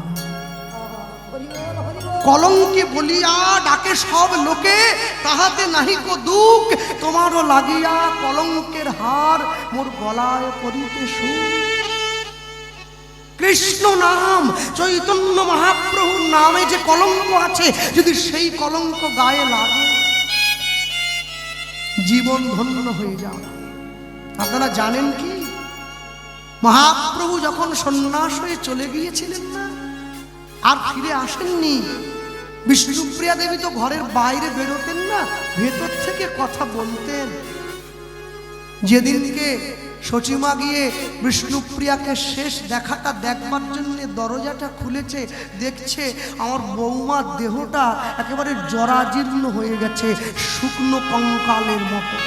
কলঙ্কে বলিয়া ডাকে সব লোকে, তাহাতে নাহিক দুঃখ, তোমারও লাগিয়া কলঙ্কের হার মোর গলায় পরিতে সুখ। কৃষ্ণ নাম, চৈতন্য মহাপ্রভুর নামে যে কলঙ্ক আছে, যদি সেই কলঙ্ক গায়ে লাগে, জীবন ধন্য হয়ে যাও। আপনারা জানেন কি, মহাপ্রভু যখন সন্ন্যাস হয়ে চলে গিয়েছিলেন না, আর ফিরে আসেননি, বিষ্ণুপ্রিয়া দেবী তো ঘরের বাইরে বেরোতেন না, ভেতর থেকে কথা বলতেন। যেদিনকে সচিমা গিয়ে বিষ্ণুপ্রিয়াকে শেষ দেখাটা দেখবার জন্য দরজাটা খুলেছে, দেখছে আমার বৌমার দেহটা একেবারে জরাজীর্ণ হয়ে গেছে, শুকনো কঙ্কালের মতো।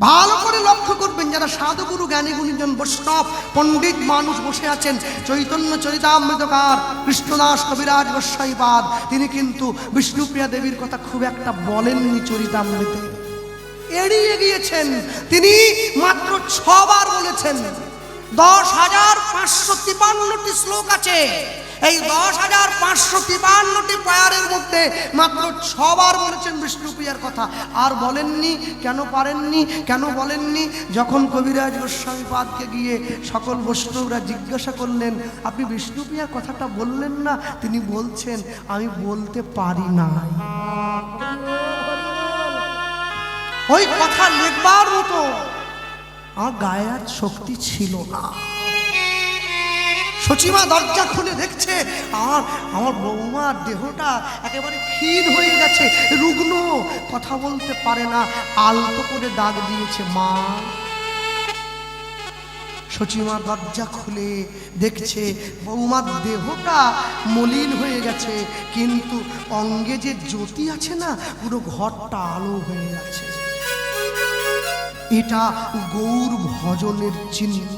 ভালো করে লক্ষ্য করবেন, যারা সাধুগুরু জ্ঞানী গুণীজন বৈষ্ণব পণ্ডিত মানুষ বসে আছেন, চৈতন্য চরিতামৃতকার কৃষ্ণদাস কবিরাজ গোস্বাইপাদ, তিনি কিন্তু বিষ্ণুপ্রিয়া দেবীর কথা খুব একটা বলেননি চরিতামৃতে, এড়িয়ে গিয়েছেন। তিনি মাত্র 6 বার বলেছেন। 10,553টি শ্লোক আছে, এই 10,553টি পায়ারের মধ্যে মাত্র 6 বার বলেছেন বিষ্ণুপ্রিয়ার কথা, আর বলেননি। কেন পারেননি, কেন বলেননি? যখন কবিরাজ গোস্বামীপাদকে গিয়ে সকল বৈষ্ণবরা জিজ্ঞাসা করলেন, আপনি বিষ্ণুপ্রিয়ার কথাটা বললেন না? তিনি বলছেন, আমি বলতে পারি না, ওই কথা লিখবার মতো আমার গায়ে আর শক্তি ছিল না। সচিমা দরজা খুলে দেখছে, আমার বৌমার দেহটা একেবারে ক্ষীণ হয়ে গেছে, রুগ্ন, কথা বলতে পারে না, আলতো করে ডাক দিয়েছে, মা। সচিমা দরজা খুলে দেখছে বৌমার দেহটা মলিন হয়ে গেছে, কিন্তু অঙ্গে যে জ্যোতি আছে না, পুরো ঘরটা আলো হয়ে গেছে। এটা গৌর ভজনের চিহ্ন,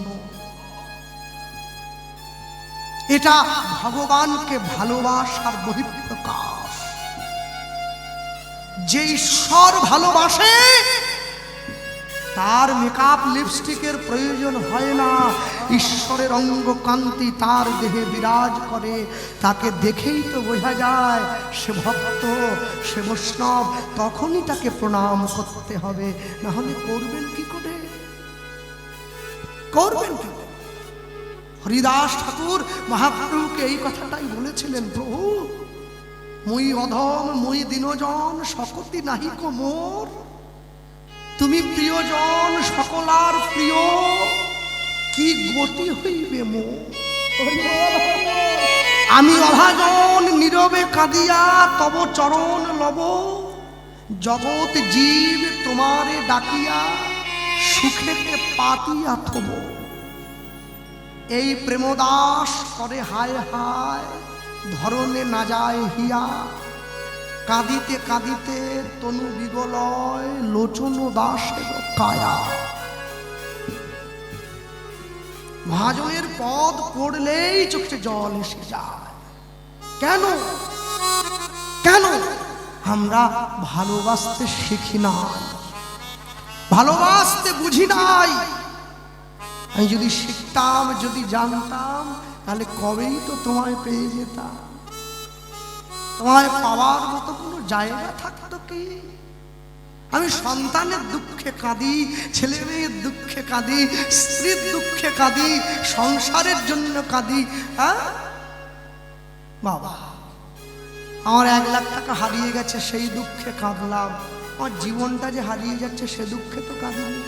এটা ভগবানকে ভালোবাসার বহিঃপ্রকাশ। যে ঈশ্বর ভালোবাসে, তার মেকআপ লিপস্টিকের প্রয়োজন হয় না। ঈশ্বরের সকলের অঙ্গ কান্তি তার দেহে বিরাজ করে, তাকে দেখেই তো বোঝা যায় সে ভক্ত, সে বৈষ্ণব। তখনই তাকে প্রণাম করতে হবে, না হলে করবেন কি করে? করবেন কি করে? হরিদাস ঠাকুর মহাপ্রভুকে এই কথাটাই বলেছিলেন, প্রভু মুই অধম মুই দীনজন সকতি নাহিক মোর, তুমি প্রিয়জন সকলার প্রিয়, কি গতি হইবে মোর। আমি অভাজন নীরবে কাঁদিয়া তব চরণ লব, জগৎ জীব তোমারে ডাকিয়া সুখেতে পাতিয়া থব। এই প্রেমদাস করে হায় হায় ধরনে না যায় হিয়া, কাঁদিতে কাঁদিতে তনু বিগলয় লোচন দাসের কায়া। মহাজনের পদ পড়লেই চোখে জল এসে যায়। কেন? কেন? আমরা ভালোবাসতে শিখি নাই, ভালোবাসতে বুঝি নাই। আমি যদি শিখতাম, যদি জানতাম, তাহলে কবেই তো তোমায় পেয়ে যেতাম। তোমায় পাওয়ার মতো কোনো জায়গা থাকতো কি? আমি সন্তানের দুঃখে কাঁদি, ছেলে মেয়ের দুঃখে কাঁদি, স্ত্রীর দুঃখে কাঁদি, সংসারের জন্য কাঁদি। হ্যাঁ বাবা, আমার 1 লাখ টাকা হারিয়ে গেছে, সেই দুঃখে কাঁদলাম। আমার জীবনটা যে হারিয়ে যাচ্ছে সে দুঃখে তো কাঁদিনি।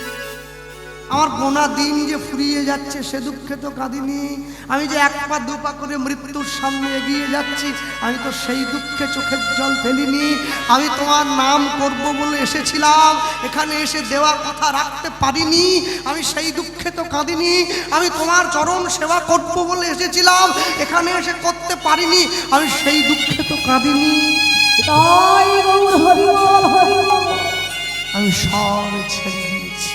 আমার গোনা দিন যে ফুরিয়ে যাচ্ছে সে দুঃখে তো কাঁদিনি। আমি যে 1 পা 2 পা করে মৃত্যুর সামনে এগিয়ে যাচ্ছি, আমি তো সেই দুঃখে চোখের জল ফেলিনি। আমি তোমার নাম করব বলে এসেছিলাম, এখানে এসে দেওয়া কথা রাখতে পারিনি, আমি সেই দুঃখে তো কাঁদিনি। আমি তোমার চরণ সেবা করব বলে এসেছিলাম, এখানে এসে করতে পারিনি, আমি সেই দুঃখে তো কাঁদিনি। তাই গৌর হরি বল হরি বল। আমি সব ছেড়ে দিয়েছি।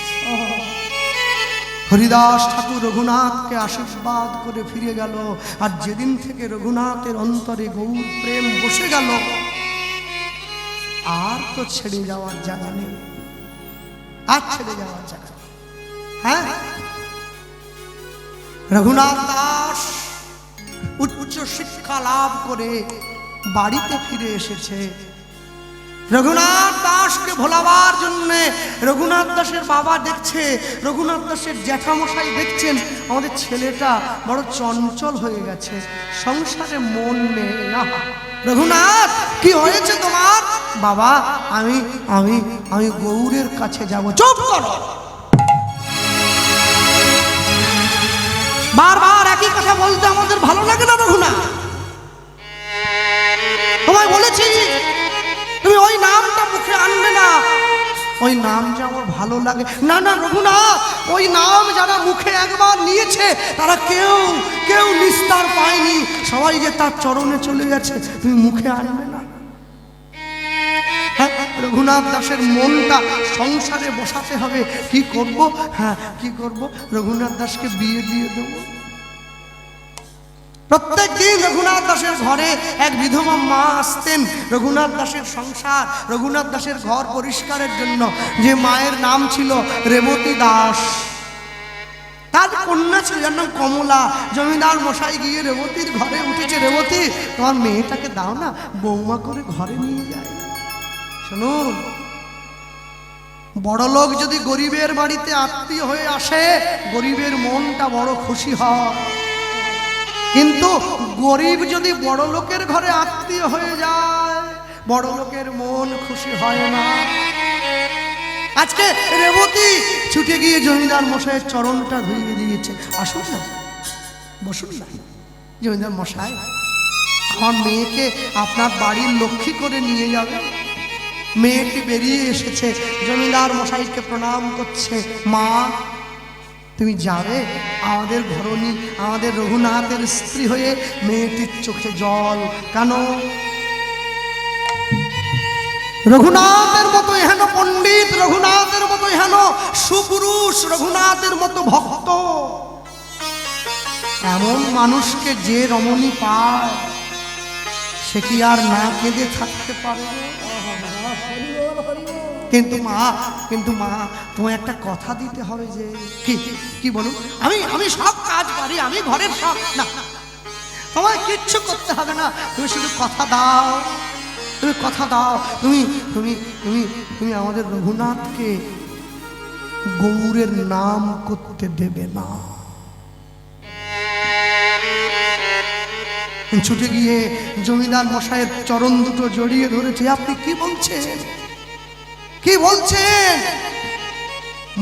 হরিদাস ঠাকুর রঘুনাথকে আশীর্বাদ করে ফিরে গেল। আর যেদিন থেকে রঘুনাথের অন্তরে গৌর প্রেম বসে গেল, আর তো ছেড়ে যাওয়ার জায়গা নেই, আর ছেড়ে যাওয়ার জায়গা নেই। হ্যাঁ, রঘুনাথ দাস উচ্চ শিক্ষা লাভ করে বাড়িতে ফিরে এসেছে। রঘুনাথ দাসকে ভোলাবার জন্যে রঘুনাথ দাসের বাবা দেখছে, রঘুনাথ দাসের জ্যাঠামশাই দেখছেন, আমাদের ছেলেটা বড় চঞ্চল হয়ে গেছে, সংসারে মন নেই। রঘুনাথ, কি হয়েছে তোমার? বাবা, আমি আমি আমি গৌরের কাছে যাব। চুপ করো, বারবার একই কথা বলতে আমাদের ভালো লাগে না রঘুনাথ। তোমায় বলেছি তুমি ওই নামটা মুখে আনবে না, ওই নাম যে আমার ভালো লাগে। না না রঘুনাথ, ওই নাম যারা মুখে একবার নিয়েছে তারা কেউ কেউ নিস্তার পায়নি, সবাই যে তার চরণে চলে গেছে, তুমি মুখে আনবে না। হ্যাঁ, রঘুনাথ দাসের মনটা সংসারে বসাতে হবে। কি করব? হ্যাঁ, কি করব? রঘুনাথ দাসকে বিয়ে দিয়ে দেবো। প্রত্যেক দিন রঘুনাথ দাসের ঘরে এক বিধবা মা আসতেন। রঘুনাথ দাসের সংসার, রঘুনাথ দাসের ঘর পরিষ্কারের জন্য। যে মায়ের নাম ছিল রেবতী দাস, তার কন্যা ছিল যার নাম কমলা। জমিদার মশাই গিয়ে রেবতীর ঘরে উঠেছে, রেবতী তোমার মেয়েটাকে দাও না, বৌমা করে ঘরে নিয়ে যায়। শুনুন, বড় লোক যদি গরিবের বাড়িতে আত্মীয় হয়ে আসে, গরিবের মনটা বড় খুশি হয়, কিন্তু গরিব যদি বড় লোকের ঘরে আত্মীয় হয়ে যায়, বড় লোকের মন খুশি হয় না। আজকে রেবতী ছুটে গিয়ে জমিদার মশাইয়ের চরণটা ধুইয়ে দিয়েছে। আসুন না, বসুন না। জমিদার মশাই, আমার মেয়েকে আপনার বাড়ির লক্ষ্মী করে নিয়ে যাবে। মেয়েটি বেরিয়ে এসেছে, জমিদার মশাইকে প্রণাম করছে। মা, তুমি যাবে? আমাদের ঘরণী, আমাদের রঘুনাথের স্ত্রী হয়ে। মেয়েটির চোখে জল। কেন? রঘুনাথের মতো হেন পণ্ডিত, রঘুনাথের মতো হেন সুপুরুষ, রঘুনাথের মতো ভক্ত, এমন মানুষকে যে রমণী পায় সে কি আর না কেঁদে থাকতে পারে? কিন্তু মা তোমায় একটা কথা দিতে হবে যে কি কি বলুন? আমি সব কাজ পারি, আমি ঘরের সব না, তোমায় কিচ্ছু করতে হবে না, তুমি শুধু কথা দাও, তুমি কথা দাও, তুমি তুমি তুমি তুমি আমাদের রঘুনাথকে গৌরের নাম করতে দেবে না। ছুটে গিয়ে জমিদার মশাইয়ের চরণ দুটো জড়িয়ে ধরেছে। আপনি কি বলছেন, কি বলছেন?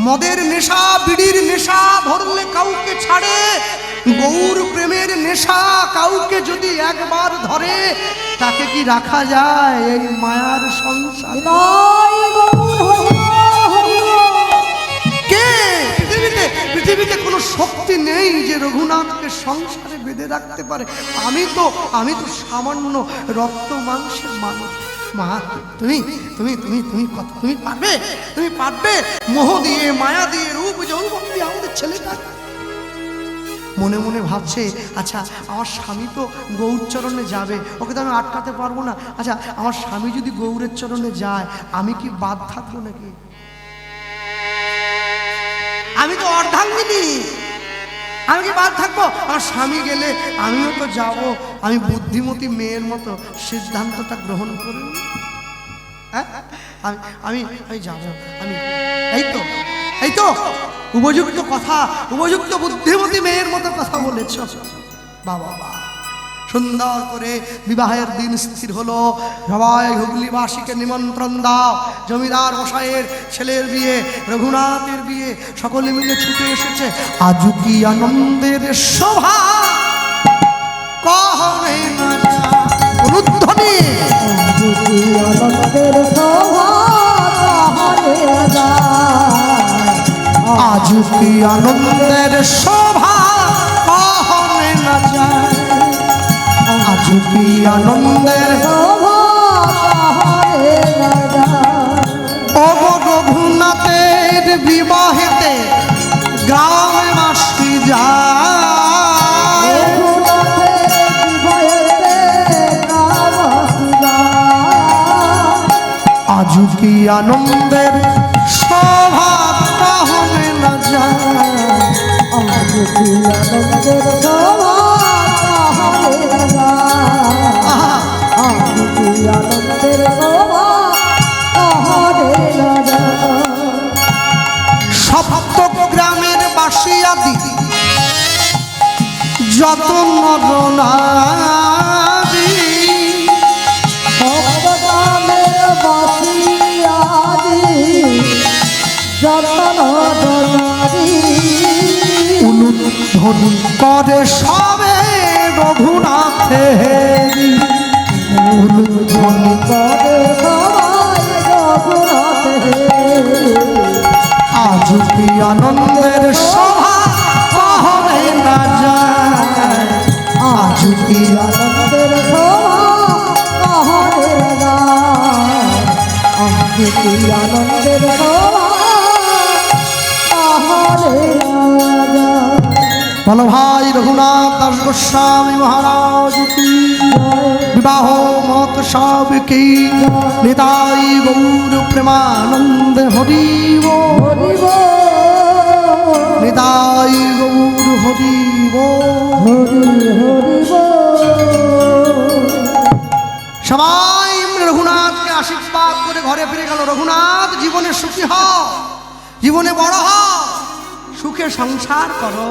মদের নেশা, বিড়ির নেশা ধরলে কাউকে ছাড়ে, গৌর প্রেমের নেশা কাউকে যদি একবার ধরে তাকে কি রাখা যায় এই মায়ার সংসার? কে পৃথিবীতে কোনো শক্তি নেই যে রঘুনাথকে সংসারে বেঁধে রাখতে পারে। আমি তো সামান্য রক্ত মাংসের মানুষ। মা তুমি তুমি তুমি তুমি কথা তুমি পারবে, তুমি পারবে মোহ দিয়ে, মায়া দিয়ে, রূপ যৌবন দিয়ে আমাদের ছেলেটা মনে মনে ভাবছে, আচ্ছা আমার স্বামী তো গৌর চরণে যাবে, ওকে তো আমি আটকাতে পারবো না। আচ্ছা আমার স্বামী যদি গৌরের চরণে যায় আমি কি বাদ থাকবো নাকি? আমি তো অর্ধাঙ্গিনী, আমি কি বাদ থাকবো? আমার স্বামী গেলে আমিও তো যাব। আমি বুদ্ধিমতী মেয়ের মতো সিদ্ধান্তটা গ্রহণ করি। হ্যাঁ আমি যাব, আমি এই তো উপযুক্ত কথা, উপযুক্ত বুদ্ধিমতী মেয়ের মতো কথা বলেছ বাবা। সুন্দর করে বিবাহের দিন স্থির হলো। সবাই হুগলিবাসীকে নিমন্ত্রণ দাও, জমিদার মশাইয়ের ছেলের বিয়ে, রঘুনাথের বিয়ে, সকলে মিলে ছুটে এসেছে। আজ কি আনন্দের শোভা কহনে না অনুধ্বনি, আজ কি আনন্দের শোভা কহনে না যায়, আজ কি আনন্দের রঘুনাথের বিবাহেতে গ্রামবাসী যায়, আজ কি আনন্দের শোভা কহনে না যায়, আজ কি আনন্দের শোভা সপ্ত গ্রামের বাসী আদি যত নর নারী, অনুধ্বনি করে সবে রঘুনাথের, অনুধ্বনি করে আজ কি আনন্দের শোভা কহনে না যায়, আজ কি আনন্দের শোভা কহনে না যায়, আজ কি আনন্দের শোভা কহনে না যায়। বলো ভাই রঘুনাথ দাস গোস্বামী মহারাজ কি বিবাহ মহোৎসব কি নিতাই গৌর প্রেমানন্দ হরি বল, নিতাই গৌর হরি বল। সবাই রঘুনাথকে আশীর্বাদ করে ঘরে ফিরে গেল। রঘুনাথ জীবনে সুখী হও, জীবনে বড় হও, সুখে সংসার করো।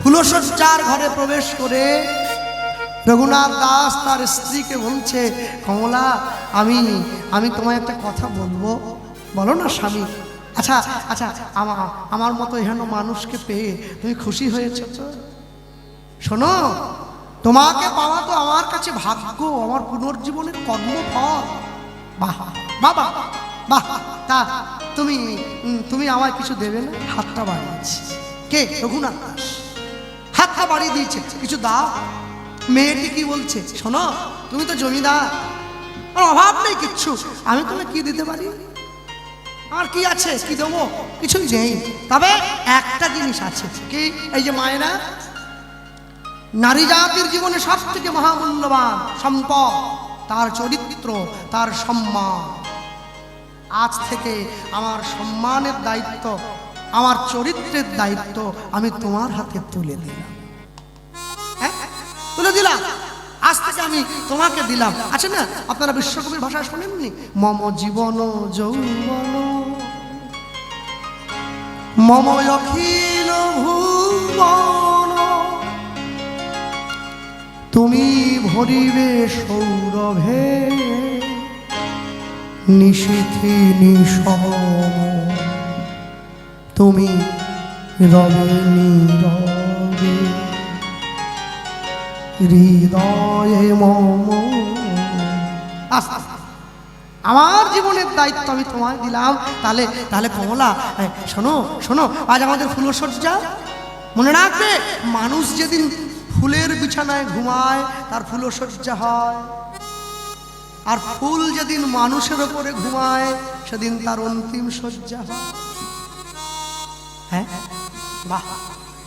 ফুলশয্যার ঘরে প্রবেশ করে রঘুনাথ দাস তার স্ত্রীকে বলছে, কমলা আমি তোমায় একটা কথা বলবো, বলো না স্বামী। আচ্ছা আচ্ছা আমার মতো এহেন মানুষকে পেয়ে তুমি খুশি হয়েছ তো? শোনো, তোমাকে পাওয়া তো আমার কাছে ভাগ্য, আমার পুনর্জীবনের কর্মফল। বাহ বাবা বাহ, তা তুমি আমায় কিছু দেবে না? হাতটা বাড়িয়েছি। কে? রঘুনাথ দাস হাতটা বাড়িয়ে দিয়েছে, কিছু দাও। মেয়েটি কি বলছে, শোনো তুমি তো জমিদার, আমার অভাব নেই কিচ্ছু, আমি তোমায় কি দিতে পারি? আর কি আছে, কি দেবো? কিছুই নেই, তবে একটা জিনিস আছে। কি? এই যে মায়েরা, নারী জাতির জীবনে সব থেকে মহামূল্যবান সম্পদ তার চরিত্র, তার সম্মান। আজ থেকে আমার সম্মানের দায়িত্ব, আমার চরিত্রের দায়িত্ব আমি তোমার হাতে তুলে দিলাম। হ্যাঁ, তুলে দিলাম, আজ থেকে আমি তোমাকে দিলাম। আছে না, আপনারা বিশ্বকবির ভাষায় শোনেননি, মম জীবন যৌবন মম অখিল ভুবন, তুমি ভরিবে সৌরভে নিশীথি নিশম, তুমি রবে নীরবে হৃদয়ে মম। আস্তে আস্তে আমার জীবনের দায়িত্ব আমি তোমায় দিলাম। তাহলে তাহলে কমলা শোনো শোনো, আজ আমাদের ফুলসজ্জা মনে রাখবে, মানুষ যেদিন ফুলের বিছানায় ঘুমায় তার ফুলসজ্জা হয়, আর ফুল যেদিন মানুষের ওপরে ঘুমায় সেদিন তার অন্তিম সজ্জা হয়। হ্যাঁ, বাহ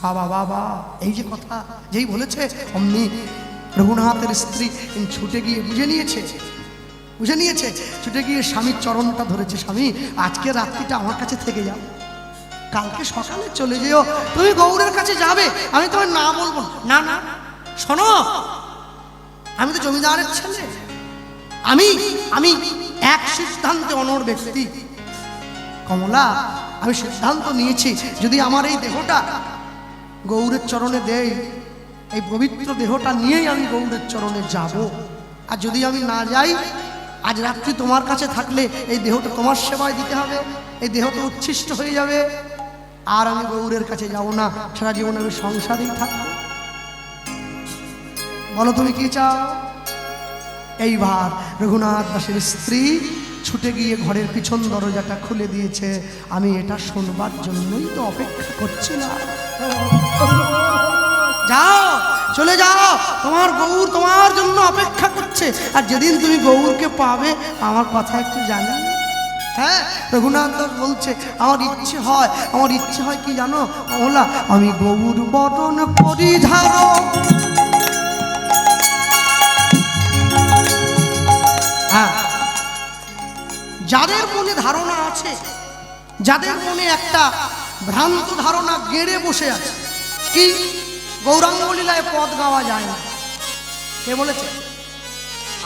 বাবা বাবা, এই যে কথা যেই বলেছে অমনি রঘুনাথের স্ত্রী ছুটে গিয়ে বুঝে নিয়েছে, ছুটে গিয়ে স্বামীর চরণটা ধরেছে। স্বামী, আজকে রাত্রিটা আমার কাছে থেকে যাও, কালকে সকালে চলে যেও, তুমি গৌরের কাছে যাবে, আমি তোমার না বলবো না। না শোনো, আমি তো জমিদারের ছেলে, আমি আমি এক সিদ্ধান্তে অনড় ব্যক্তি। কমলা, আমি সিদ্ধান্ত নিয়েছি, যদি আমার এই দেহটা গৌরের চরণে দেই, এই পবিত্র দেহটা নিয়েই আমি গৌরের চরণে যাব। আর যদি আমি না যাই, আজ রাত্রি তোমার কাছে থাকলে এই দেহটা তোমার সেবায় দিতে হবে, এই দেহটা উচ্ছিষ্ট হয়ে যাবে, আর আমি গৌরের কাছে যাব না, সারা জীবন আমি সংসারেই থাকবো। বলো তুমি কি চাও? এইবার রঘুনাথ দাসের স্ত্রী ছুটে গিয়ে ঘরের পিছন দরজাটা খুলে দিয়েছে। আমি এটা শুনবার জন্যই তো অপেক্ষা করছি না। যাও, চলে যাও, তোমার গৌর তোমার জন্য অপেক্ষা করছে। আর যেদিন তুমি গৌরকে পাবে, আমার কথা একটু জানি। হ্যাঁ, রঘুনাথ দাস বলছে, আমার ইচ্ছে হয় কি জানো কমলা, আমি গৌর বরণ পরিধারণ। হ্যাঁ, যাদের মনে ধারণা আছে, যাদের মনে একটা ভ্রান্ত ধারণা গেড়ে বসে আছে, কি গৌরাঙ্গ লীলায় পদ গাওয়া যায় না, কে বলেছে?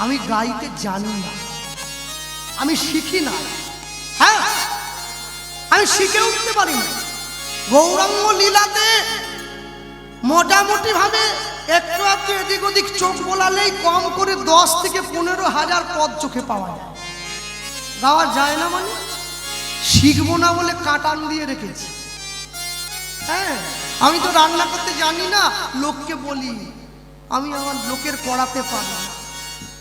আমি গাইতে জানি না, আমি শিখি না। হ্যাঁ, আমি শিখে উঠতে পারি না। গৌরাঙ্গ লীলাতে মোটামুটি ভাবে একটু একটু এদিক ওদিক চোখ বোলালেই কম করে 10 থেকে 15,000 পদ চোখে পাওয়া যায়। গাওয়া যায় না মানে শিখবো না বলে কাটান দিয়ে রেখেছি। হ্যাঁ, আমি তো রান্না করতে জানি না, লোককে বলি আমি আমার লোকের কড়াতে পারি না,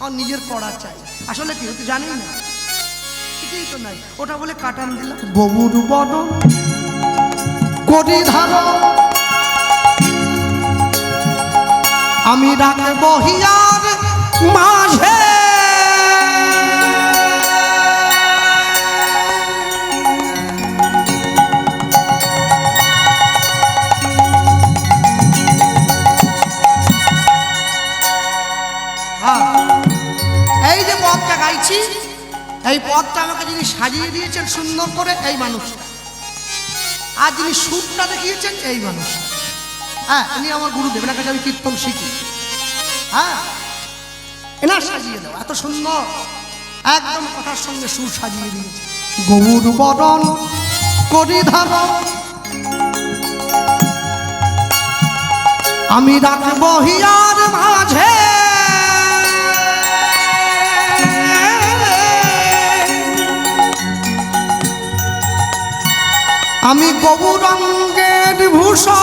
আমার নিজের কড়া চাই। আসলে কি হতে জানি না, কিছুই তো নাই, ওটা বলে কাটান দিলাম। গৌর বরণ পরিধারণ আমি রাখব হিয়ার মাঝে, এই যে পদটা গাইছি, এই পদটা আমাকে যিনি সাজিয়ে দিয়েছেন সুন্দর করে, এই মানুষটা, আর যিনি সুরটা দেখিয়েছেন এই মানুষ। হ্যাঁ, ইনি আমার গুরুদেব, এনার কাছে আমি কীর্তন শিখি। হ্যাঁ, এনার সাজিয়ে দাও, এত সুন্দর একদম কথার সঙ্গে সুর সাজিয়ে দিয়েছে। গৌর বরণ পরিধারণ আমি রাখব হিয়ার মাঝে, আমি গৌরাঙ্গের ভূষণ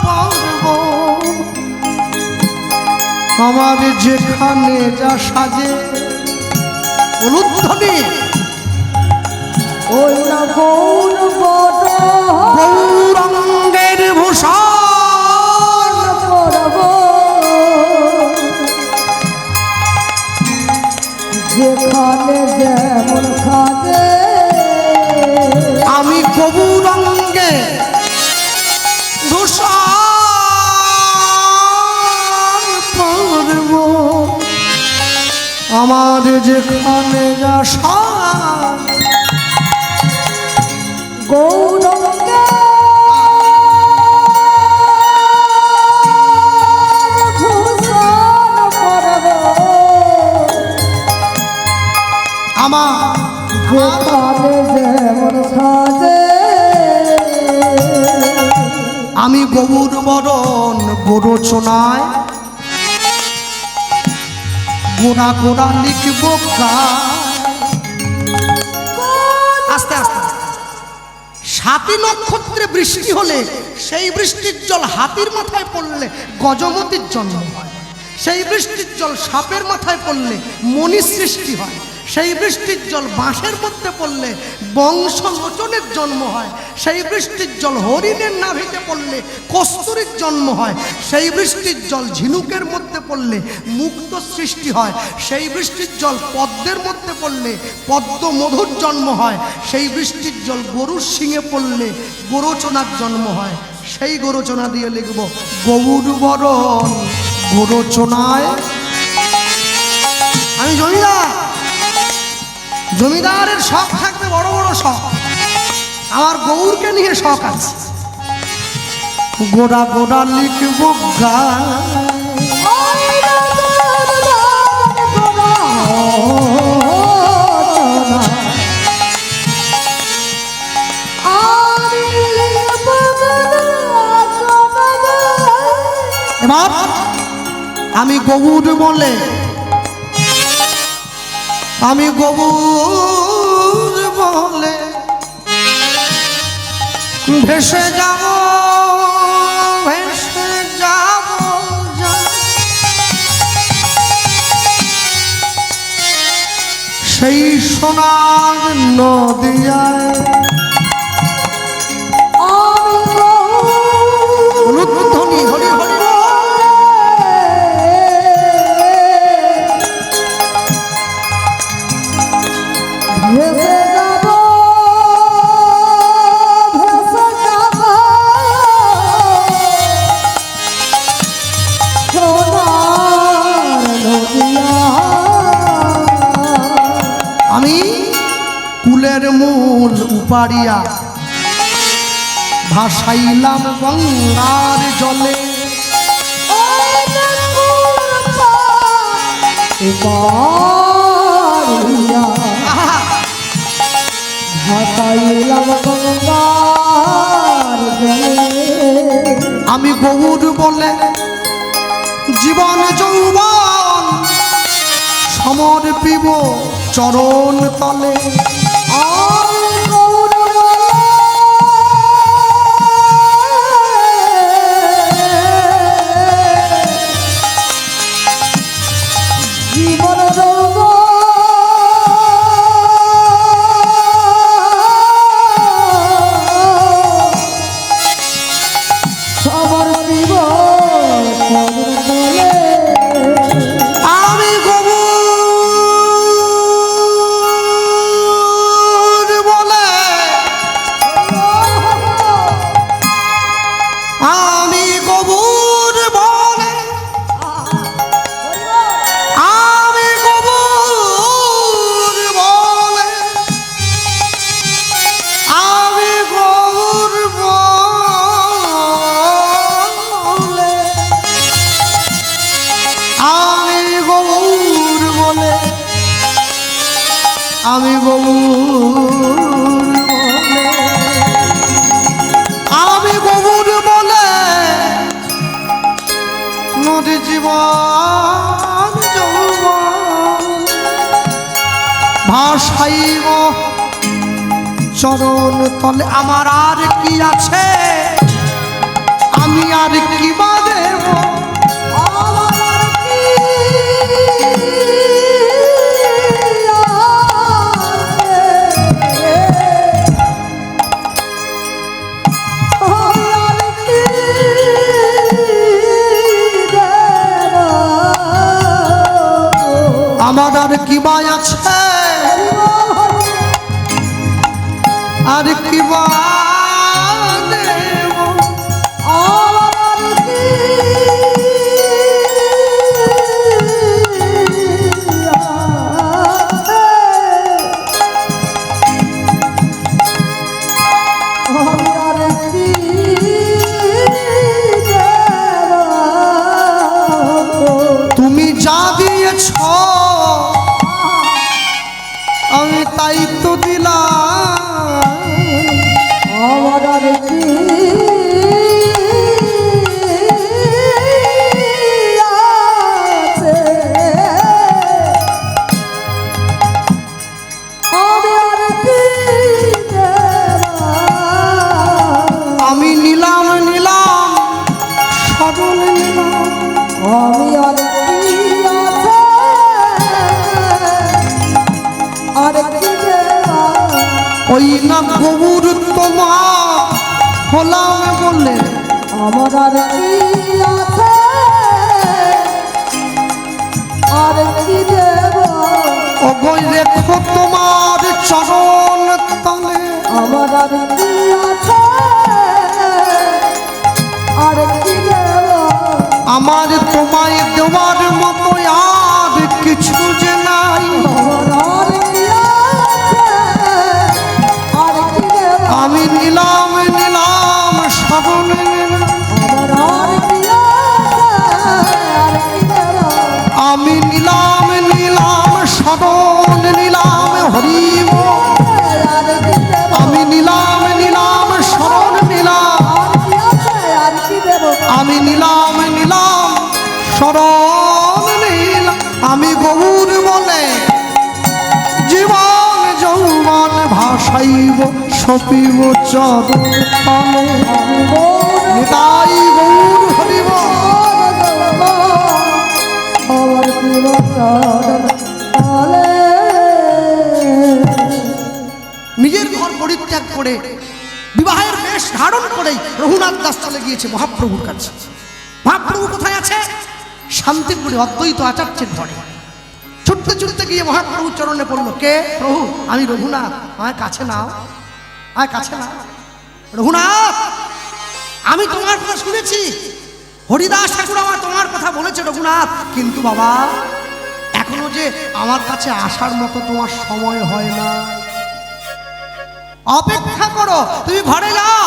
পরব, আমার যেখানে যা সাজে। উলুধ্বনি ওই না গৌর বরণ গৌরাঙ্গের ভূষণ পরব, যেখানে যেমন সাজে। আমি গৌরাঙ্গে ভূষণ পরব। আমার যেখানে যা সার গৌরঙ্গে ভূষণ পরব আমার যেখানে যেমন সাজে আমি গৌর বরণ গোরচনায় গোড়া গোড়া লিখব আস্তে আস্তে। সাতী নক্ষত্রে বৃষ্টি হলে সেই বৃষ্টির জল হাতির মাথায় পড়লে গজমতির জন্ম হয়, সেই বৃষ্টির জল সাপের মাথায় পড়লে মণি সৃষ্টি হয়, সেই বৃষ্টির জল বাঁশের মধ্যে পড়লে বংশমোচনের জন্ম হয়, সেই বৃষ্টির জল হরিণের নাভিতে পড়লে কস্তুরীর জন্ম হয়, সেই বৃষ্টির জল ঝিনুকের মধ্যে পড়লে মুক্ত সৃষ্টি হয়, সেই বৃষ্টির জল পদ্মের মধ্যে পড়লে পদ্ম মধুর জন্ম হয়, সেই বৃষ্টির জল গরুর শিঙে পড়লে গোরচনার জন্ম হয়। সেই গোরচনা দিয়ে লিখব গৌর বরণ গোরচনায়। আমি জমিদার, জমিদারের শখ থাকবে বড় বড় শখ, আমার গৌরকে নিয়ে শখ আছে। গোড়া গোড়া লিখব গান এবার আমি গৌর বলে আমি গৌর বলে ভেসে যাব ভেসে যাব সেই সোনার নদিয়ায় ধ্বনি হরি হরি ভেসে যাব ভেসে যাব সোনার নদিয়া। আমি কুলের মূল উপাড়িয়া ভাসাইলাম গঙ্গার জলে আমি গৌর বলে জীবন যৌবন সমর্পিব চরণ তলে আমি গৌর বলে আমি গৌর বলে নদী জীবন যৌবন ভাসাইব চরণ তলে। আমার আর কি আছে আমি আর কি বা দেব আমার আর কি বা আছে আর কি বা দেব না গৌর তোমার হলাম বলে আমার আর কি আছে আর কি দেব অগয় রেখো তোমার চরণ তলে আমার আর কি আছে আর কি দেব আমার তোমায় দেওয়ার মতো আর কিছু যে নাই আমার আর কি আছে আর কি দেব আমি নিলাম নিলাম শরণ নিলাম আমার আর কি আছে আর কি দেব আমি নিলাম নিলাম শরণ নিলাম হরিব আর কি দেব আমি নিলাম নিলাম শরণ নিলাম আর কি আছে আর কি দেব আমি নিলাম নিলাম শরণ নিলাম আমি গৌর বলে জীবন যৌবন ভাসাইব সপিব চরণ তলে নিতাই গৌর হরিব আমার জীবন নিজের ঘর পরিত্যাগ করে বিবাহের বেশ ধারণ করেই রঘুনাথ দাস চলে গিয়েছে মহাপ্রভুর কাছে। মহাপ্রভু কোথায় আছে? শান্তিপুরে অদ্বৈত আচার্যের ঘরে। ছুটতে ছুটতে গিয়ে মহাপ্রভু চরণে পড়ল, কে? প্রভু, আমি রঘুনাথ, আমার কাছে নাও, আমার কাছে নাও। রঘুনাথ, আমি তোমার কথা শুনেছি, হরিদাস ঠাকুর আমার তোমার কথা বলেছে রঘুনাথ, কিন্তু বাবা এখনো যে আমার কাছে আসার মতো তোমার সময় হয় না। অপেক্ষা করো, তুমি ঘরে যাও,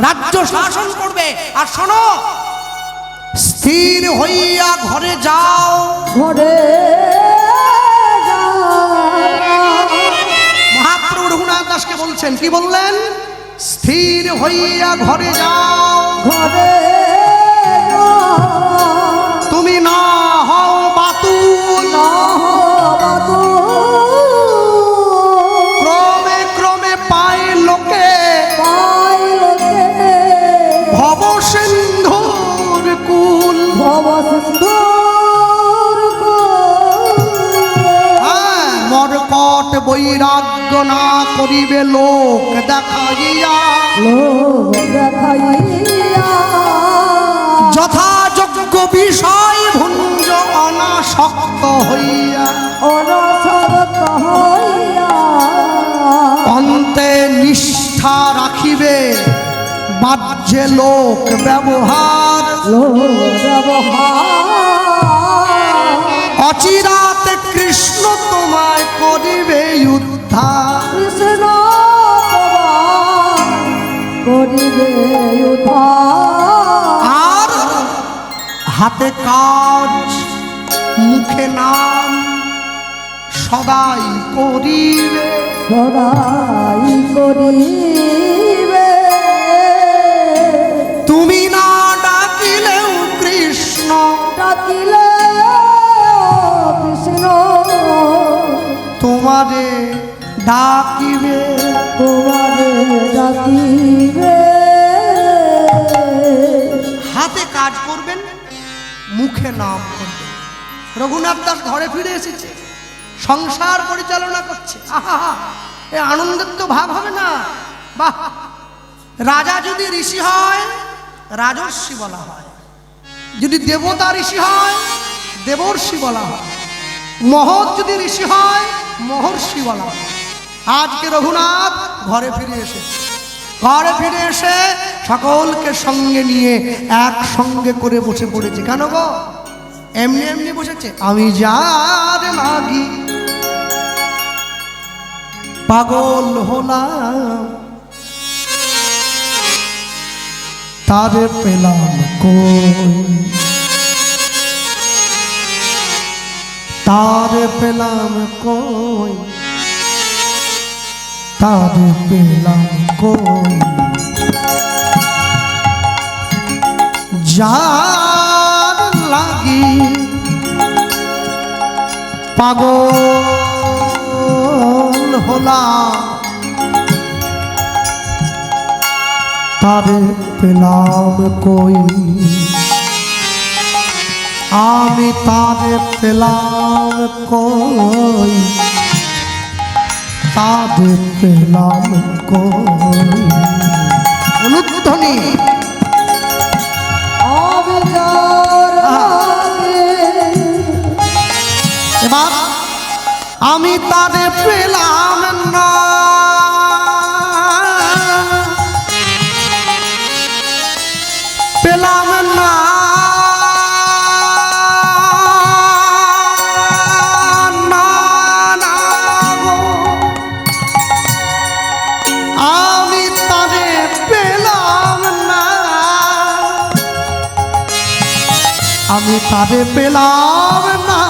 রাজ্য শাসন করবে। আর শোনো, স্থির হইয়া ঘরে যাও। ঘরে মহাপ্রভু রঘুনাথ দাসকে বলছেন, কি বললেন? স্থির হইয়া ঘরে যাও। ঘরে তুমি না হও বাতুল, ক্রমে ক্রমে পায় লোকে ভব সিন্ধুর কুল। হ্যাঁ, মরকট বৈরাগ্য না করিবে লোক দেখাইয়া, যথাযোগ্য বিষয় ভুঞ্জ অনাসক্ত হইয়া, অন্তে নিষ্ঠা রাখিবে বাহ্যে লোক ব্যবহার। অচিরাতে কৃষ্ণ তোমায় করিবে উদ্ধার। কৃষ্ণ করিবে উদ্ধার আর হাতে কাজ মুখে নাম সদাই করিবে, সদাই করিবে। তুমি না ডাকিলেও কৃষ্ণ, ডাকিলে কৃষ্ণ তোমারে ডাকিবে। তোমারে ডাকিবে। হাতে কাজ করবেন, মুখে নাম করবেন। রঘুনাথ দাস ঘরে ফিরে এসেছে, সংসার পরিচালনা করছে। আহা, এ আনন্দের তো ভাব হবে না? বাহ! রাজা যদি ঋষি হয় রাজর্ষি বলা হয়, যদি দেবতা ঋষি হয় দেবর্ষি বলা হয়, মহৎ যদি ঋষি হয় মহর্ষি বলা হয়। আজকে রঘুনাথ ঘরে ফিরে এসেছে, ঘরে ফিরে এসে সকলকে সঙ্গে নিয়ে একসঙ্গে করে বসে পড়েছে। কেন গো এমনি এমনি বসেছে? আমি যার লাগি পাগল হলাম, তারে পেলাম কই, তারে পেলাম কই, তারে পেলাম কই। যার লাগি পাগল হলাম, তারে পেলাম কই, আমি তারে পেলাম কই, তাদের পেলাম কই। অনুধ্বনি আমি যার আগে এবার আমি তাদের পেলাম না, পেলাম না, না, না গো। আমি তাদের পেলাম না, আমি তাদের পেলাম না,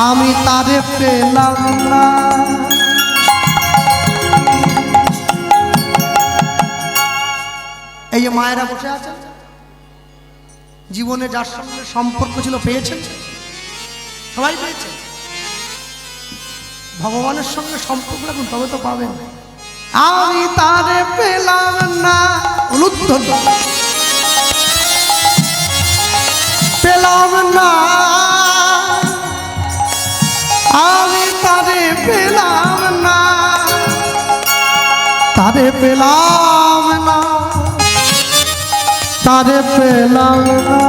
আমি তাদের পেলাম না। এই যে মায়েরা বসে আছেন, জীবনে যার সঙ্গে সম্পর্ক ছিল পেয়েছেন, সবাই পেয়েছেন। ভগবানের সঙ্গে সম্পর্ক রাখুন, তবে তো পাবেন। আমি তাদের পেলাম না, অনুধ্বনি পেলাম না, আমি তাদের পেলাম না, তাদের পেলাম না, তাদের পেলাম না,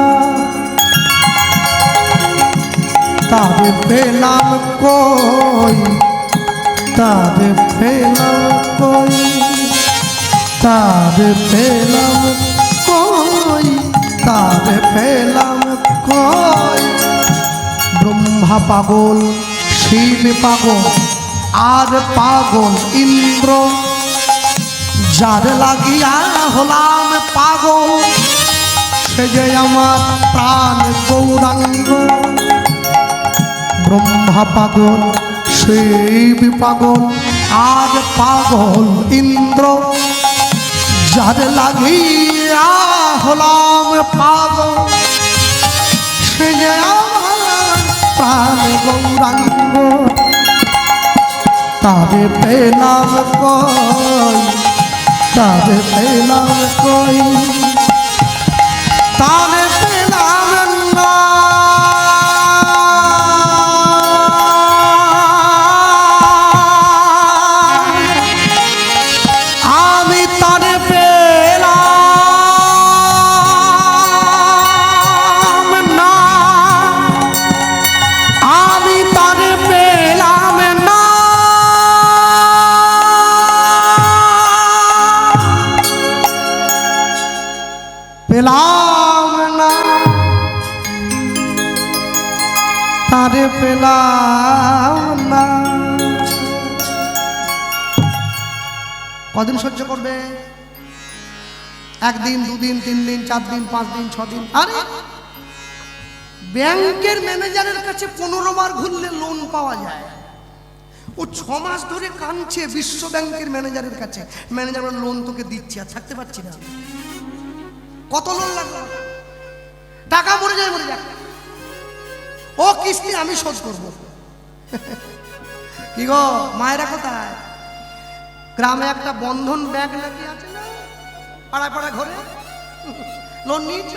তাদের পেলাম কই, তাদের পেলাম কই, তাদের পেলাম কই, তাদের পেলাম কই। ব্রহ্মা পাগল, শিব পাগল, আর পাগল ইন্দ্র, যার লাগিয়া হলাম পাগল, সে যে আমার প্রাণ গৌরাঙ্গ। ব্রহ্মা পাগল, শিব পাগল, আর পাগল ইন্দ্র, যার লাগিয়া হলাম পাগল, সে যে আমার প্রাণ গৌরাঙ্গ। তাদের পেলাম কই, তাদের পেলাম কই, তাদের পেলাম না, আমি তাদের পেলাম না, আমি তাদের পেলাম না, পেলাম না, তারে পেলাম না। কদিন সহ্য করবে? একদিন, দুদিন, 3 দিন, 4 দিন, 5 দিন, 6 দিন। আরে ব্যাংকের ম্যানেজারের কাছে 15 বার ঘুরলে লোন পাওয়া যায়। ও 6 মাস ধরে কাঁদছে বিশ্ব ব্যাংকের ম্যানেজারের কাছে, ম্যানেজার লোন তোকে দিচ্ছি, আর থাকতে পারছি না। কত লোন লাগবে? টাকা মরে যায়, মরে যাক, ও কিস্তি আমি শোধ করবো। কি গো মায়েরা কোথায়? গ্রামে একটা বন্ধন ব্যাংক নাকি আছে না, পাড়ায় পাড়ায় ঘরে লোন নিয়েছ,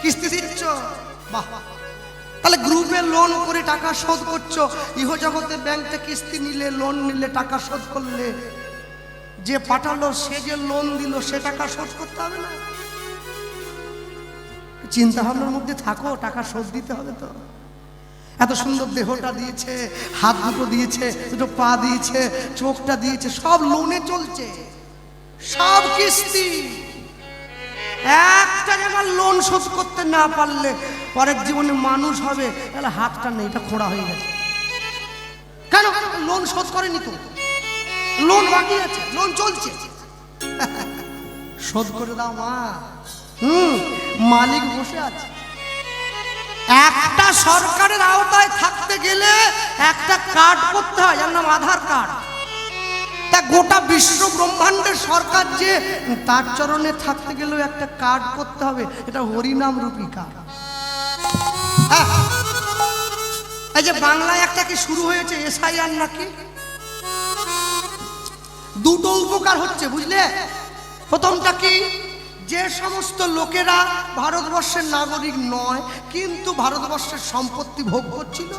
কিস্তি দিচ্ছ, বাহ। তাহলে গ্রুপে লোন করে টাকা শোধ করছো, ইহ জগতে ব্যাংকে কিস্তি নিলে, লোন নিলে, টাকা শোধ করলে, যে পাঠালো সে যে লোন দিল সে টাকা শোধ করতে হবে না? চিন্তা ভাবনার মধ্যে থাকো, টাকা শোধ দিতে হবে তো। এত সুন্দর দেহটা দিয়েছে, হাত দুটো দিয়েছে, দুটো পা দিয়েছে, চোখটা দিয়েছে, সব লোনে চলছে, সব কিস্তি। একটা জায়গায় লোন শোধ করতে না পারলে পরের জীবনে মানুষ হবে, তাহলে হাতটা নেই, এটা খোঁড়া হয়ে গেছে। কেন? লোন শোধ করেনি তো, লোন বাকি আছে, লোন চলছে। শোধ করে দাও মা। মালিক বসে আছে। একটা সরকারের আওতায় থাকতে গেলে একটা কার্ড করতে হয়, যার নাম আধার কার্ড। তা গোটা বিশ্ব ব্রহ্মাণ্ডের সরকার যে, তার চরণে থাকতে গেলেও একটা কার্ড করতে হবে, এটা হরিনাম রূপী কার্ড। এই যে বাংলায় একটা কি শুরু হয়েছে এসআইআর নাকি, দুটো উপকার হচ্ছে বুঝলে। প্রথমটা কি, যে সমস্ত লোকেরা ভারতবর্ষের নাগরিক নয় কিন্তু ভারতবর্ষের সম্পত্তি ভোগ করছিল,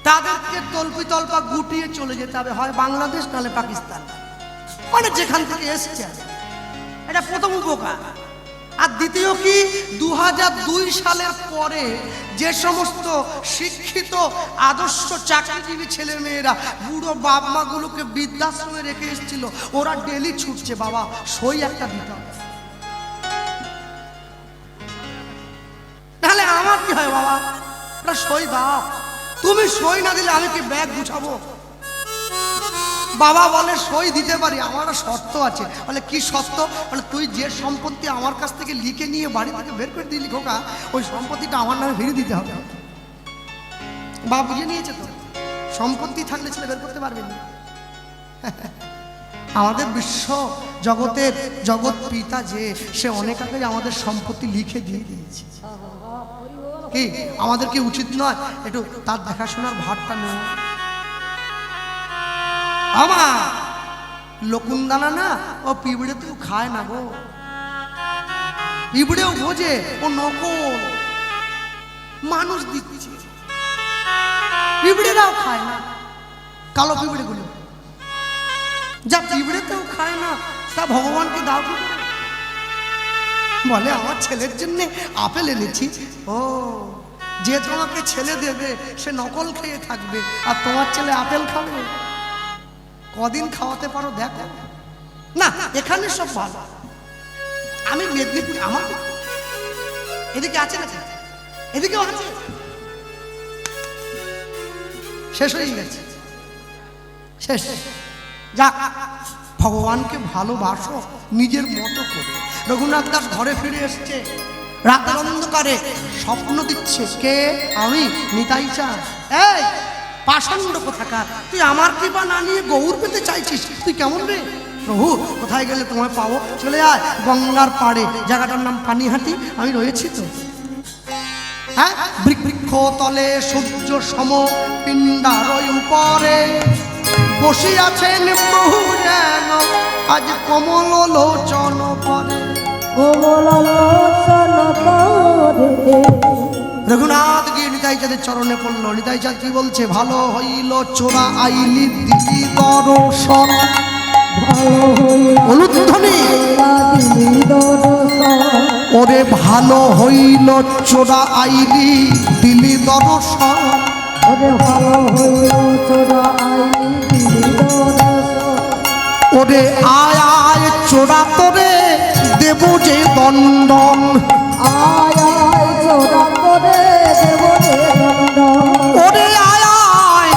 তাদেরকে তল্পি তল্পা গুটিয়ে চলে যেতে হবে, হয় বাংলাদেশ নাহলে পাকিস্তান, মানে যেখান থেকে এসছে। এটা প্রথম উপকার। আর দ্বিতীয় কি, 2002 সালের পরে যে সমস্ত শিক্ষিত আদর্শ চাকরিজীবী ছেলে মেয়েরা বুড়ো বাপ মাগুলোকে বৃদ্ধাশ্রমে রেখে এসেছিল, ওরা ডেলি ছুটছে, বাবা সই একটা দিতে হবে। তাহলে আমার কি হয় বাবা, এটা সই দাও। তুমি সই না দিলে আমি কি ব্যাগ গুছাবো? বাবা বলে সই দিতে পারি, আমার শর্ত আছে। বলে কি শর্ত? বলে তুই যে সম্পত্তি আমার কাছ থেকে লিখে নিয়ে বাড়ি থেকে বের করে দিলি খোকা, ওই সম্পত্তিটা আমার নামে ফিরিয়ে দিতে হবে। বাবা বুঝে নিয়েছে তো, সম্পত্তি থাকলে ছেলে বের করতে পারবে না। আমাদের বিশ্ব জগতের জগৎ পিতা যে, সে অনেক আগে আমাদের সম্পত্তি লিখে দিয়ে দিয়েছে। কি আমাদের কি উচিত নয় একটু তার দেখাশোনার ভারটা নেওয়া? আমার লকুনদানা না, ও পিঁপড়ে তো খায় না গো, পিঁপড়েও বোঝে ও নকল মানুষ দিচ্ছে, পিঁপড়েরাও খায় না, কালো পিঁপড়ে গুলো যা পিঁপড়েতেও খায় না, তা ভগবানকে দাও কি করে? বলে আমার ছেলের জন্য আপেল এনেছি। ও, যে তোমাকে ছেলে দেবে সে নকল খেয়ে থাকবে, আর তোমার ছেলে আপেল খাবে? কদিন খাওয়াতে পারো দেখো না। এখানে সব ভালো। আমি মেদিনীপুর, আমার এদিকে আছে না, এদিকেও আছে, শেষ হয়ে গেছে, শেষ। যাক, ভগবানকে ভালোবাসো নিজের মতো করে। রঘুনাথ দাস ঘরে ফিরে এসছে, রাতের অন্ধকারে স্বপ্ন দিচ্ছে কে? আমি, নিতাই চাঁদ। এই পাষণ্ড কোথাকার, তুই আমার কৃপা না নিয়ে গৌর পেতে চাইছিস? তুই কেমন রে? প্রভু কোথায় গেলে তোমায় পাবো? চলে আয় গঙ্গার পাড়ে, জায়গাটার নাম পানিহাটি, আমি রয়েছি তো। হ্যাঁ, বৃক্ষ তলে সূর্য সম পিণ্ডার উপরে বসিয়াছেন প্রভু যেন আজ কমল লোচন পরে। রঘুনাথ গিয়ে নিতাই চাঁদের চরণে পড়লো। নিতাই চাঁদ কি বলছে? ভালো হইল চোরা আইলি দিলি দর্শন, অনুধ্বনি ওরে ভালো হইল চোরা আইলি দিলি দর্শন, ওরে ভালো হইল চোরা আইলি দিলি দর্শন, ওরে আয় আয় চোরা তোরে দেব যে দণ্ডন, আয় আয় চোরা তোরে দেব যে দণ্ডন, ওরে আয় আয়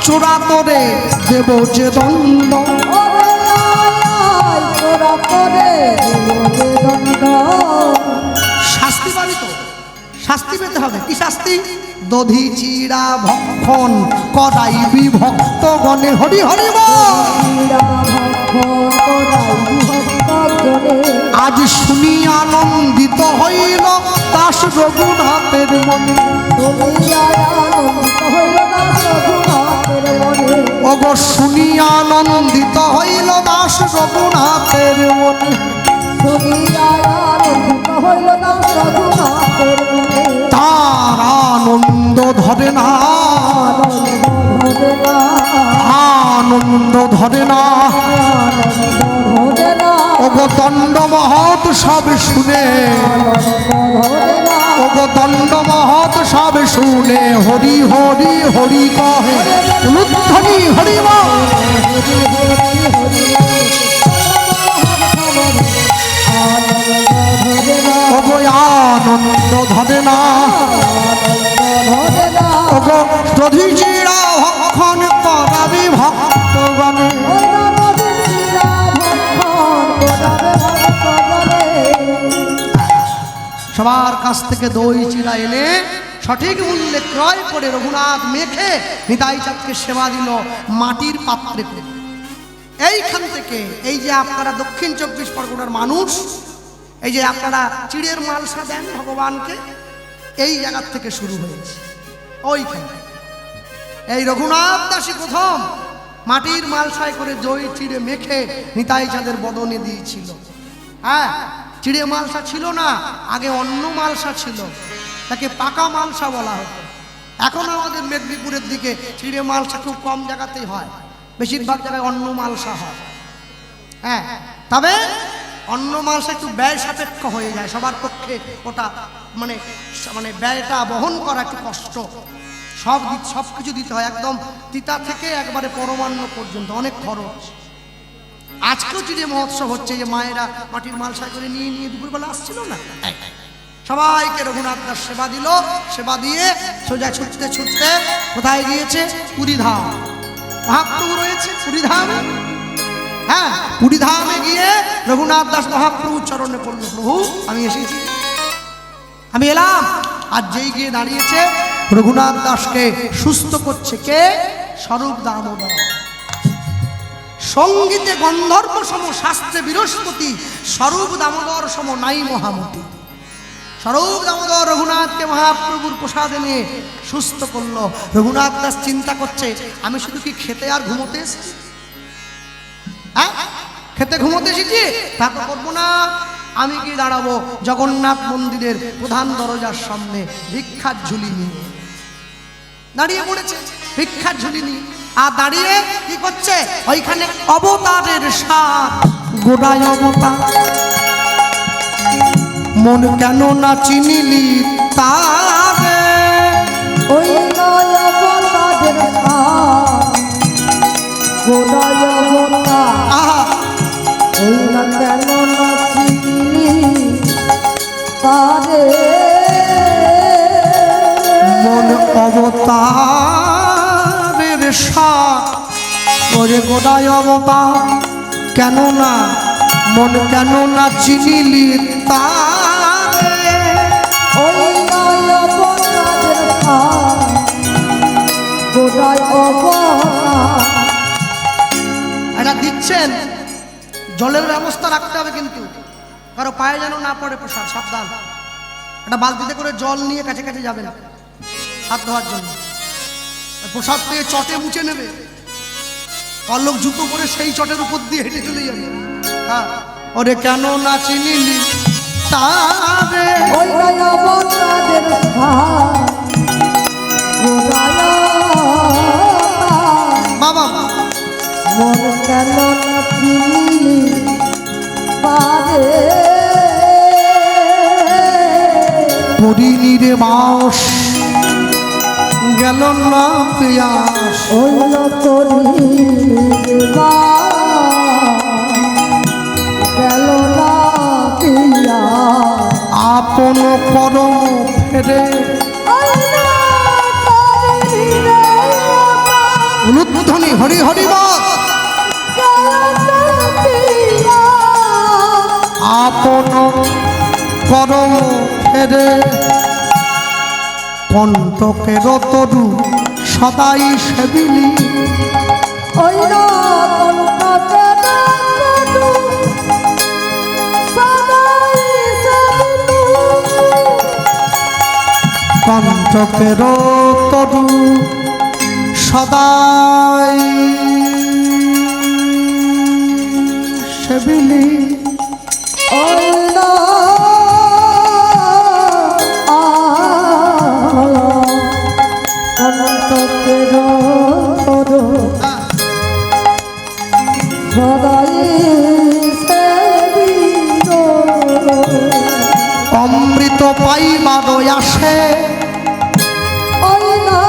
চোরা তোরে দেব যে দণ্ডন, ওরে আয় আয় চোরা তোরে দেব যে দণ্ডন। শাস্তি পাবি তো, শাস্তি পেতে হবে। কি শাস্তি? দধি চিড়া ভক্ষণ করাইবি ভক্তগণে। হরি হরি বল। আজ শুনি আনন্দিত হইল দাস রঘুনাথের মনে, ওগো শুনি আনন্দিত হইল দাস রঘুনাথের মনে, তার আনন্দ ধরে না, আনন্দ ধরে না, ওগো দণ্ড মহৎ সব শুনে, ওগো দণ্ড মহৎ সব শুনে হরি হরি হরি কহে, অনুধ্বনি হরি বল। ওগো আনন্দ ধরে না, ওগো দধি চিড়া ভক্ষণ করাবি ভক্তগণে, সবার কাছ থেকে দই চিড়া এনে সঠিক মূল্যে ক্রয় করে রঘুনাথ মেখে নিতাই চাঁদকে সেবা দিল মাটির পাত্রে করে। এইখান থেকে এই যে আপনারা দক্ষিণ 24 পরগনার মানুষ, এই যে আপনারা চিড়ের মালসা দেন ভগবানকে, এই জায়গার থেকে শুরু হয়েছে। ওইখান এই রঘুনাথ দাসী প্রথম মাটির মালসায় করে দই চিড়ে মেখে নিতাই চাঁদের বদনে দিয়েছিল। হ্যাঁ, চিড়ে মালসা ছিল না, আগে অন্য মালসা ছিল, তাকে পাকা মালসা বলা হতো। এখন আমাদের মেদিনীপুরের দিকে চিড়ে মালসা খুব কম জায়গাতেই হয়, বেশিরভাগ জায়গায় অন্য মালসা হয়। হ্যাঁ, তবে অন্য মালসা একটু ব্যয় সাপেক্ষ হয়ে যায়, সবার পক্ষে ওটা মানে মানে ব্যয়টা বহন করা একটু কষ্ট। সব কিছু দিতে হয়, একদম তিতা থেকে একবারে পরমান্ন পর্যন্ত অনেক খরচ। আজকেও চিড়ে মহোৎসব হচ্ছে, যে মায়েরা মাটির মালসা করে নিয়ে নিয়ে দুপুরবেলা আসছিল না, সবাইকে রঘুনাথ দাস সেবা দিল। সেবা দিয়ে সোজা ছুটতে ছুটতে কোথায় গিয়েছে? পুরীধাম। মহাপ্রভু রয়েছে পুরীধামে। হ্যাঁ, পুরীধামে গিয়ে রঘুনাথ দাস মহাপ্রভু চরণে পড়ল, প্রভু আমি এসেছি, আমি এলাম। আর যেই গিয়ে দাঁড়িয়েছে, রঘুনাথ দাসকে সুস্থ করছে কে? স্বরূপ দামোদর। সঙ্গীতে গন্ধর্ব সম, শাস্ত্রে বৃহস্পতি, স্বরূপ দামোদর সম নাই মহামতি। স্বরূপ দামোদর রঘুনাথকে মহাপ্রভুর প্রসাদে নিয়ে সুস্থ করলো। রঘুনাথ দাস চিন্তা করছে, আমি শুধু কি খেতে আর ঘুমোতে এসেছি? হ্যাঁ, খেতে ঘুমোতে এসেছি? তা তো করবো না। আমি কি দাঁড়াবো জগন্নাথ মন্দিরের প্রধান দরজার সামনে ভিক্ষার ঝুলি নিয়ে। দাঁড়িয়ে পড়েছে ভিক্ষার ঝুলি নিয়ে। আর দাঁড়িয়ে কি করছে? ওইখানে অবতারের সাথ, গোড়ায় অবতার, মন কেন না চিনিলি তারে। ওই নয় অবতারের সাথ, গোড়ায় অবতার, ওই না কেন না চিনি তারে। মন অবতারের সাথ, ওরে গোড়ায় অবতার, কেন না মন কেন না চিনিলি তারে। ওই নয় অবতারের সাথ, গোড়ায় অবতার। এটা দিচ্ছেন, জলের ব্যবস্থা রাখতে হবে কিন্তু, কারো পায়ে যেন না পড়ে প্রসাদ, সাবধান। একটা বালতিতে করে জল নিয়ে কাছে কাছে যাবে না হাত ধোয়ার জন্য, প্রসাদ পেয়ে চটে মুছে নেবে, পল্লব জুতো করে সেই চটের উপর দিয়ে হেঁটে চলে যাবে। হ্যাঁ, ওরে কেন না চিনিলি তারে। ওই নয় অবতারের সাথ, গোড়ায় অবতার, বাবা মন কেন না চিনি পারে। পরিনি রে বাস, গেল না পিয়াস। ওই করি গেল না পিয়া, আপন পরম ফেরে। উলুধ্বনি হরি হরি বল। আপন পরম ফেরে, কণ্টকের তরু সদাই সেবিলি। ওই কণ্টকের তরু সদাই সেবিলি। অমৃত পাইবার আসে, ওই না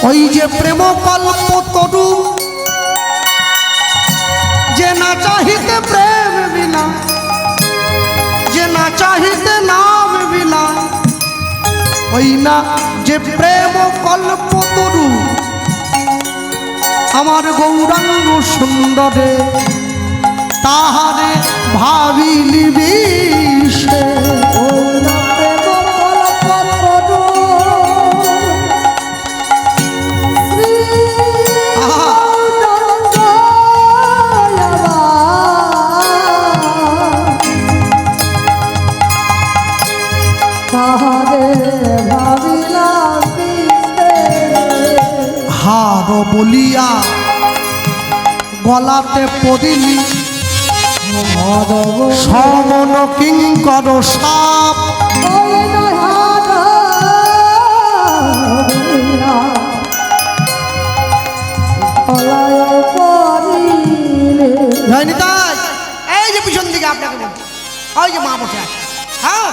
ওই যে প্রেম কল্প তরু, যে না চাহিতে প্রেম বিনা, যে না চাহিতে নাম বিনা। ওই না যে প্রেম কল্প তরু, আমার গৌরাঙ্গ সুন্দরে, তাহারে ভাবিলি বিষে। বলিয়া গলাতে পড়িলি সমন কিঙ্কর সাপ। তাই এই যে পিছন দিকে আপনাকে বলছি, ওই যে মা বসে আছে, হ্যাঁ,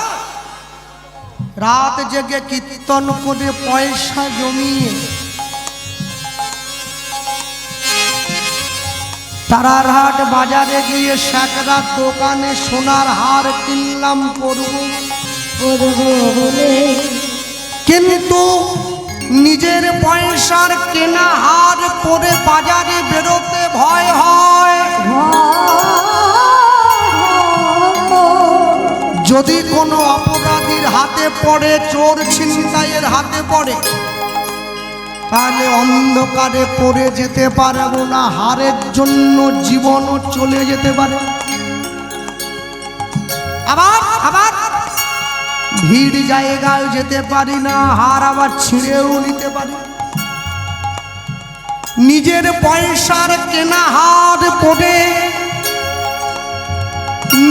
রাত জেগে কীর্তন করে পয়সা জমিয়ে তারারহাট বাজারে গিয়ে স্যাকরা দোকানে সোনার হার কিনলাম পরব বলে, কিন্তু নিজের পয়সার কেনা হার পরে বাজারে বেরোতে ভয় হয়। যদি কোনো অপরাধীর হাতে পড়ে, চোর ছিনতাইয়ের হাতে পড়ে, তাহলে অন্ধকারে পড়ে যেতে পারবো না, হারের জন্য জীবনও চলে যেতে পারে। আবার আবার ভিড় জায়গায় যেতে পারি না, হার আবার ছিঁড়েও নিতে পারি। নিজের পয়সার কেনা হার পড়ে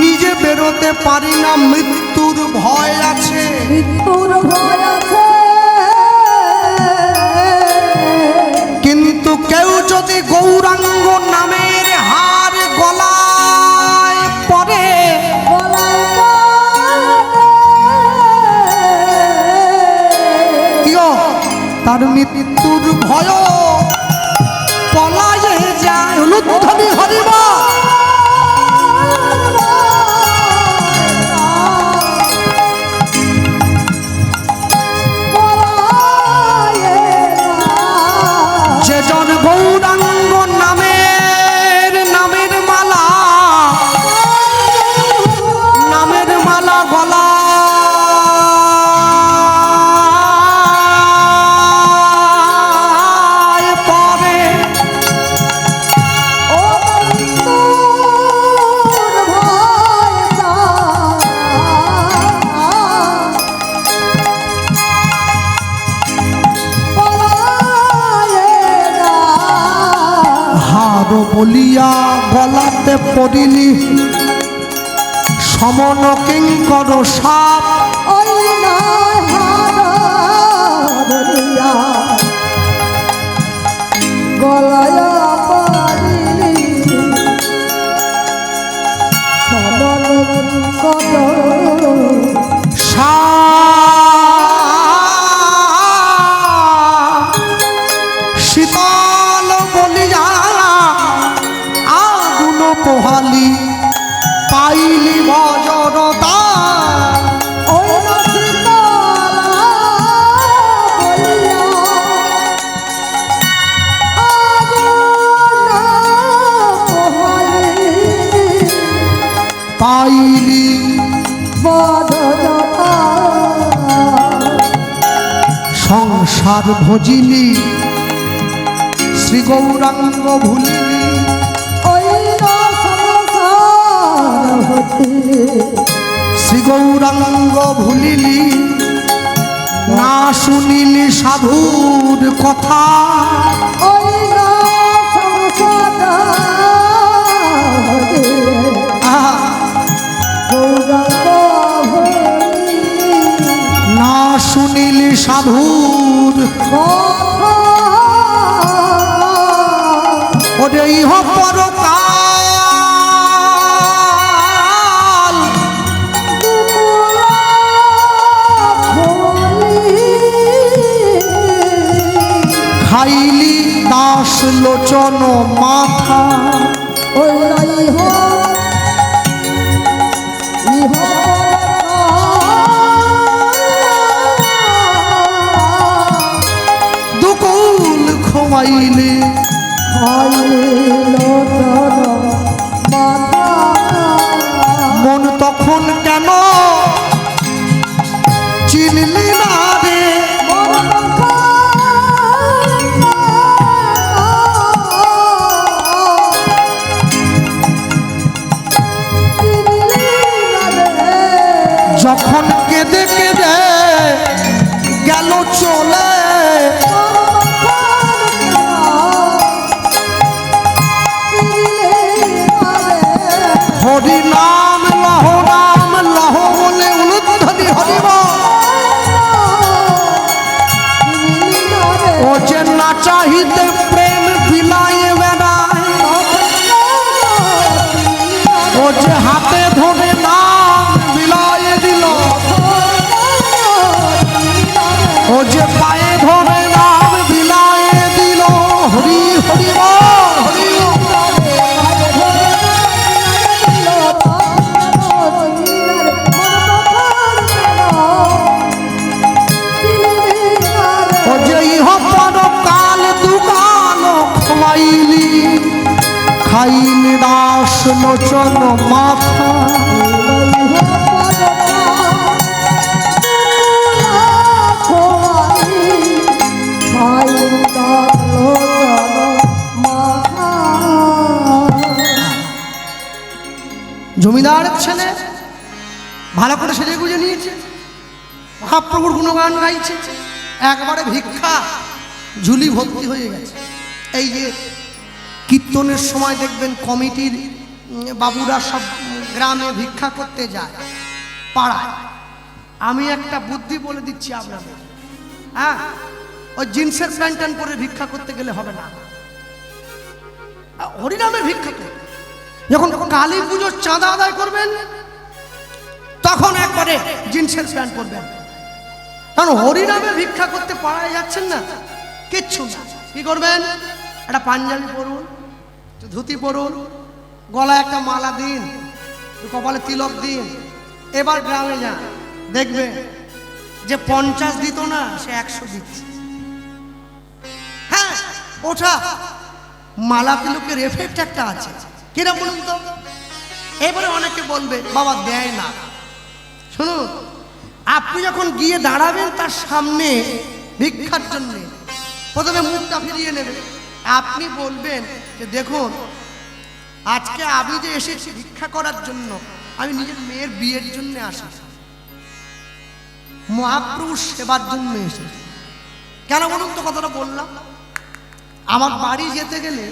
নিজে বেরোতে পারি না, মৃত্যুর ভয় আছে, মৃত্যুর ভয় আছে। কিন্তু কেউ যদি গৌরাঙ্গ নামের হার গলায় পরে, তার মৃত্যুর ভয় পলায়ে যায়। হলুধ্বনি হরিবা যেজন গৌরাঙ্গ নামের মালা গলা বলিয়া গলাতে পড়িলি সমন কিঙ্কর সাপ। গলায় পড়িলি সমন কিঙ্কর সাপ। শীতল বলিয়া পোহালি পাইলি বজরতা। পাইলি বজরতা সংসার ভজিলি শ্রী গৌরাঙ্গ ভুলিলি। শ্রী গৌরাঙ্গ ভুলিলি না শুনিলি সাধুর কথা। না শুনিলি সাধুর ওরে ইহ পরকাল খাইলি দাস লোচন মাথা। দুকুল খোয়াইলে মন তখন কেন চিনলি না রে। যখন কেঁদে কেঁদে গেল চলে খাইন দাস লোচন মাথা জমিদারের ছেলে ভালো করে সেজে গুজে নিয়েছে, মহাপ্রভুর গুণগান গাইছে, একবারে ভিক্ষা ঝুলি ভর্তি হয়ে গেছে। এই যে কীর্তনের সময় দেখবেন কমিটির বাবুরা সব গ্রামে ভিক্ষা করতে যায় পাড়ায়। আমি একটা বুদ্ধি বলে দিচ্ছি আপনাদের, হ্যাঁ, ওই জিন্সের প্যান্ট ট্যান্ট পরে ভিক্ষা করতে গেলে হবে না। হরিনামের ভিক্ষা করতে যখন কালী পুজোর চাঁদা আদায় করবেন তখন একবারে জিন্সের প্যান্ট পরবেন, কারণ হরিনামে ভিক্ষা করতে পাড়ায় যাচ্ছেন না, কিচ্ছু না। কি করবেন? একটা পাঞ্জাবি পরুন, ধুতি পরুন, গলায় একটা মালা দিন, কপালে তিলক দিন। এবার গ্রামে যান, দেখবেন যে 50 দিত না, সে 100 দিচ্ছে। হ্যাঁ, ওটা মালা তিলকের এফেক্ট একটা আছে, কিনা বলুন তো? এবারে অনেকে বলবে বাবা দেয় না। শুনুন, আপনি যখন গিয়ে দাঁড়াবেন তার সামনে ভিক্ষার জন্য, প্রথমে মুখটা ফিরিয়ে নেবেন। আপনি বলবেন যে দেখুন, আজকে আমি যে এসেছি ভিক্ষা করার জন্য, আমি নিজের মেয়ের বিয়ের জন্য আসি, মহাপ্রভুর সেবার জন্য এসেছি। কেন বলুন তো কথাটা বললাম? আমার বাড়ি যেতে গেলে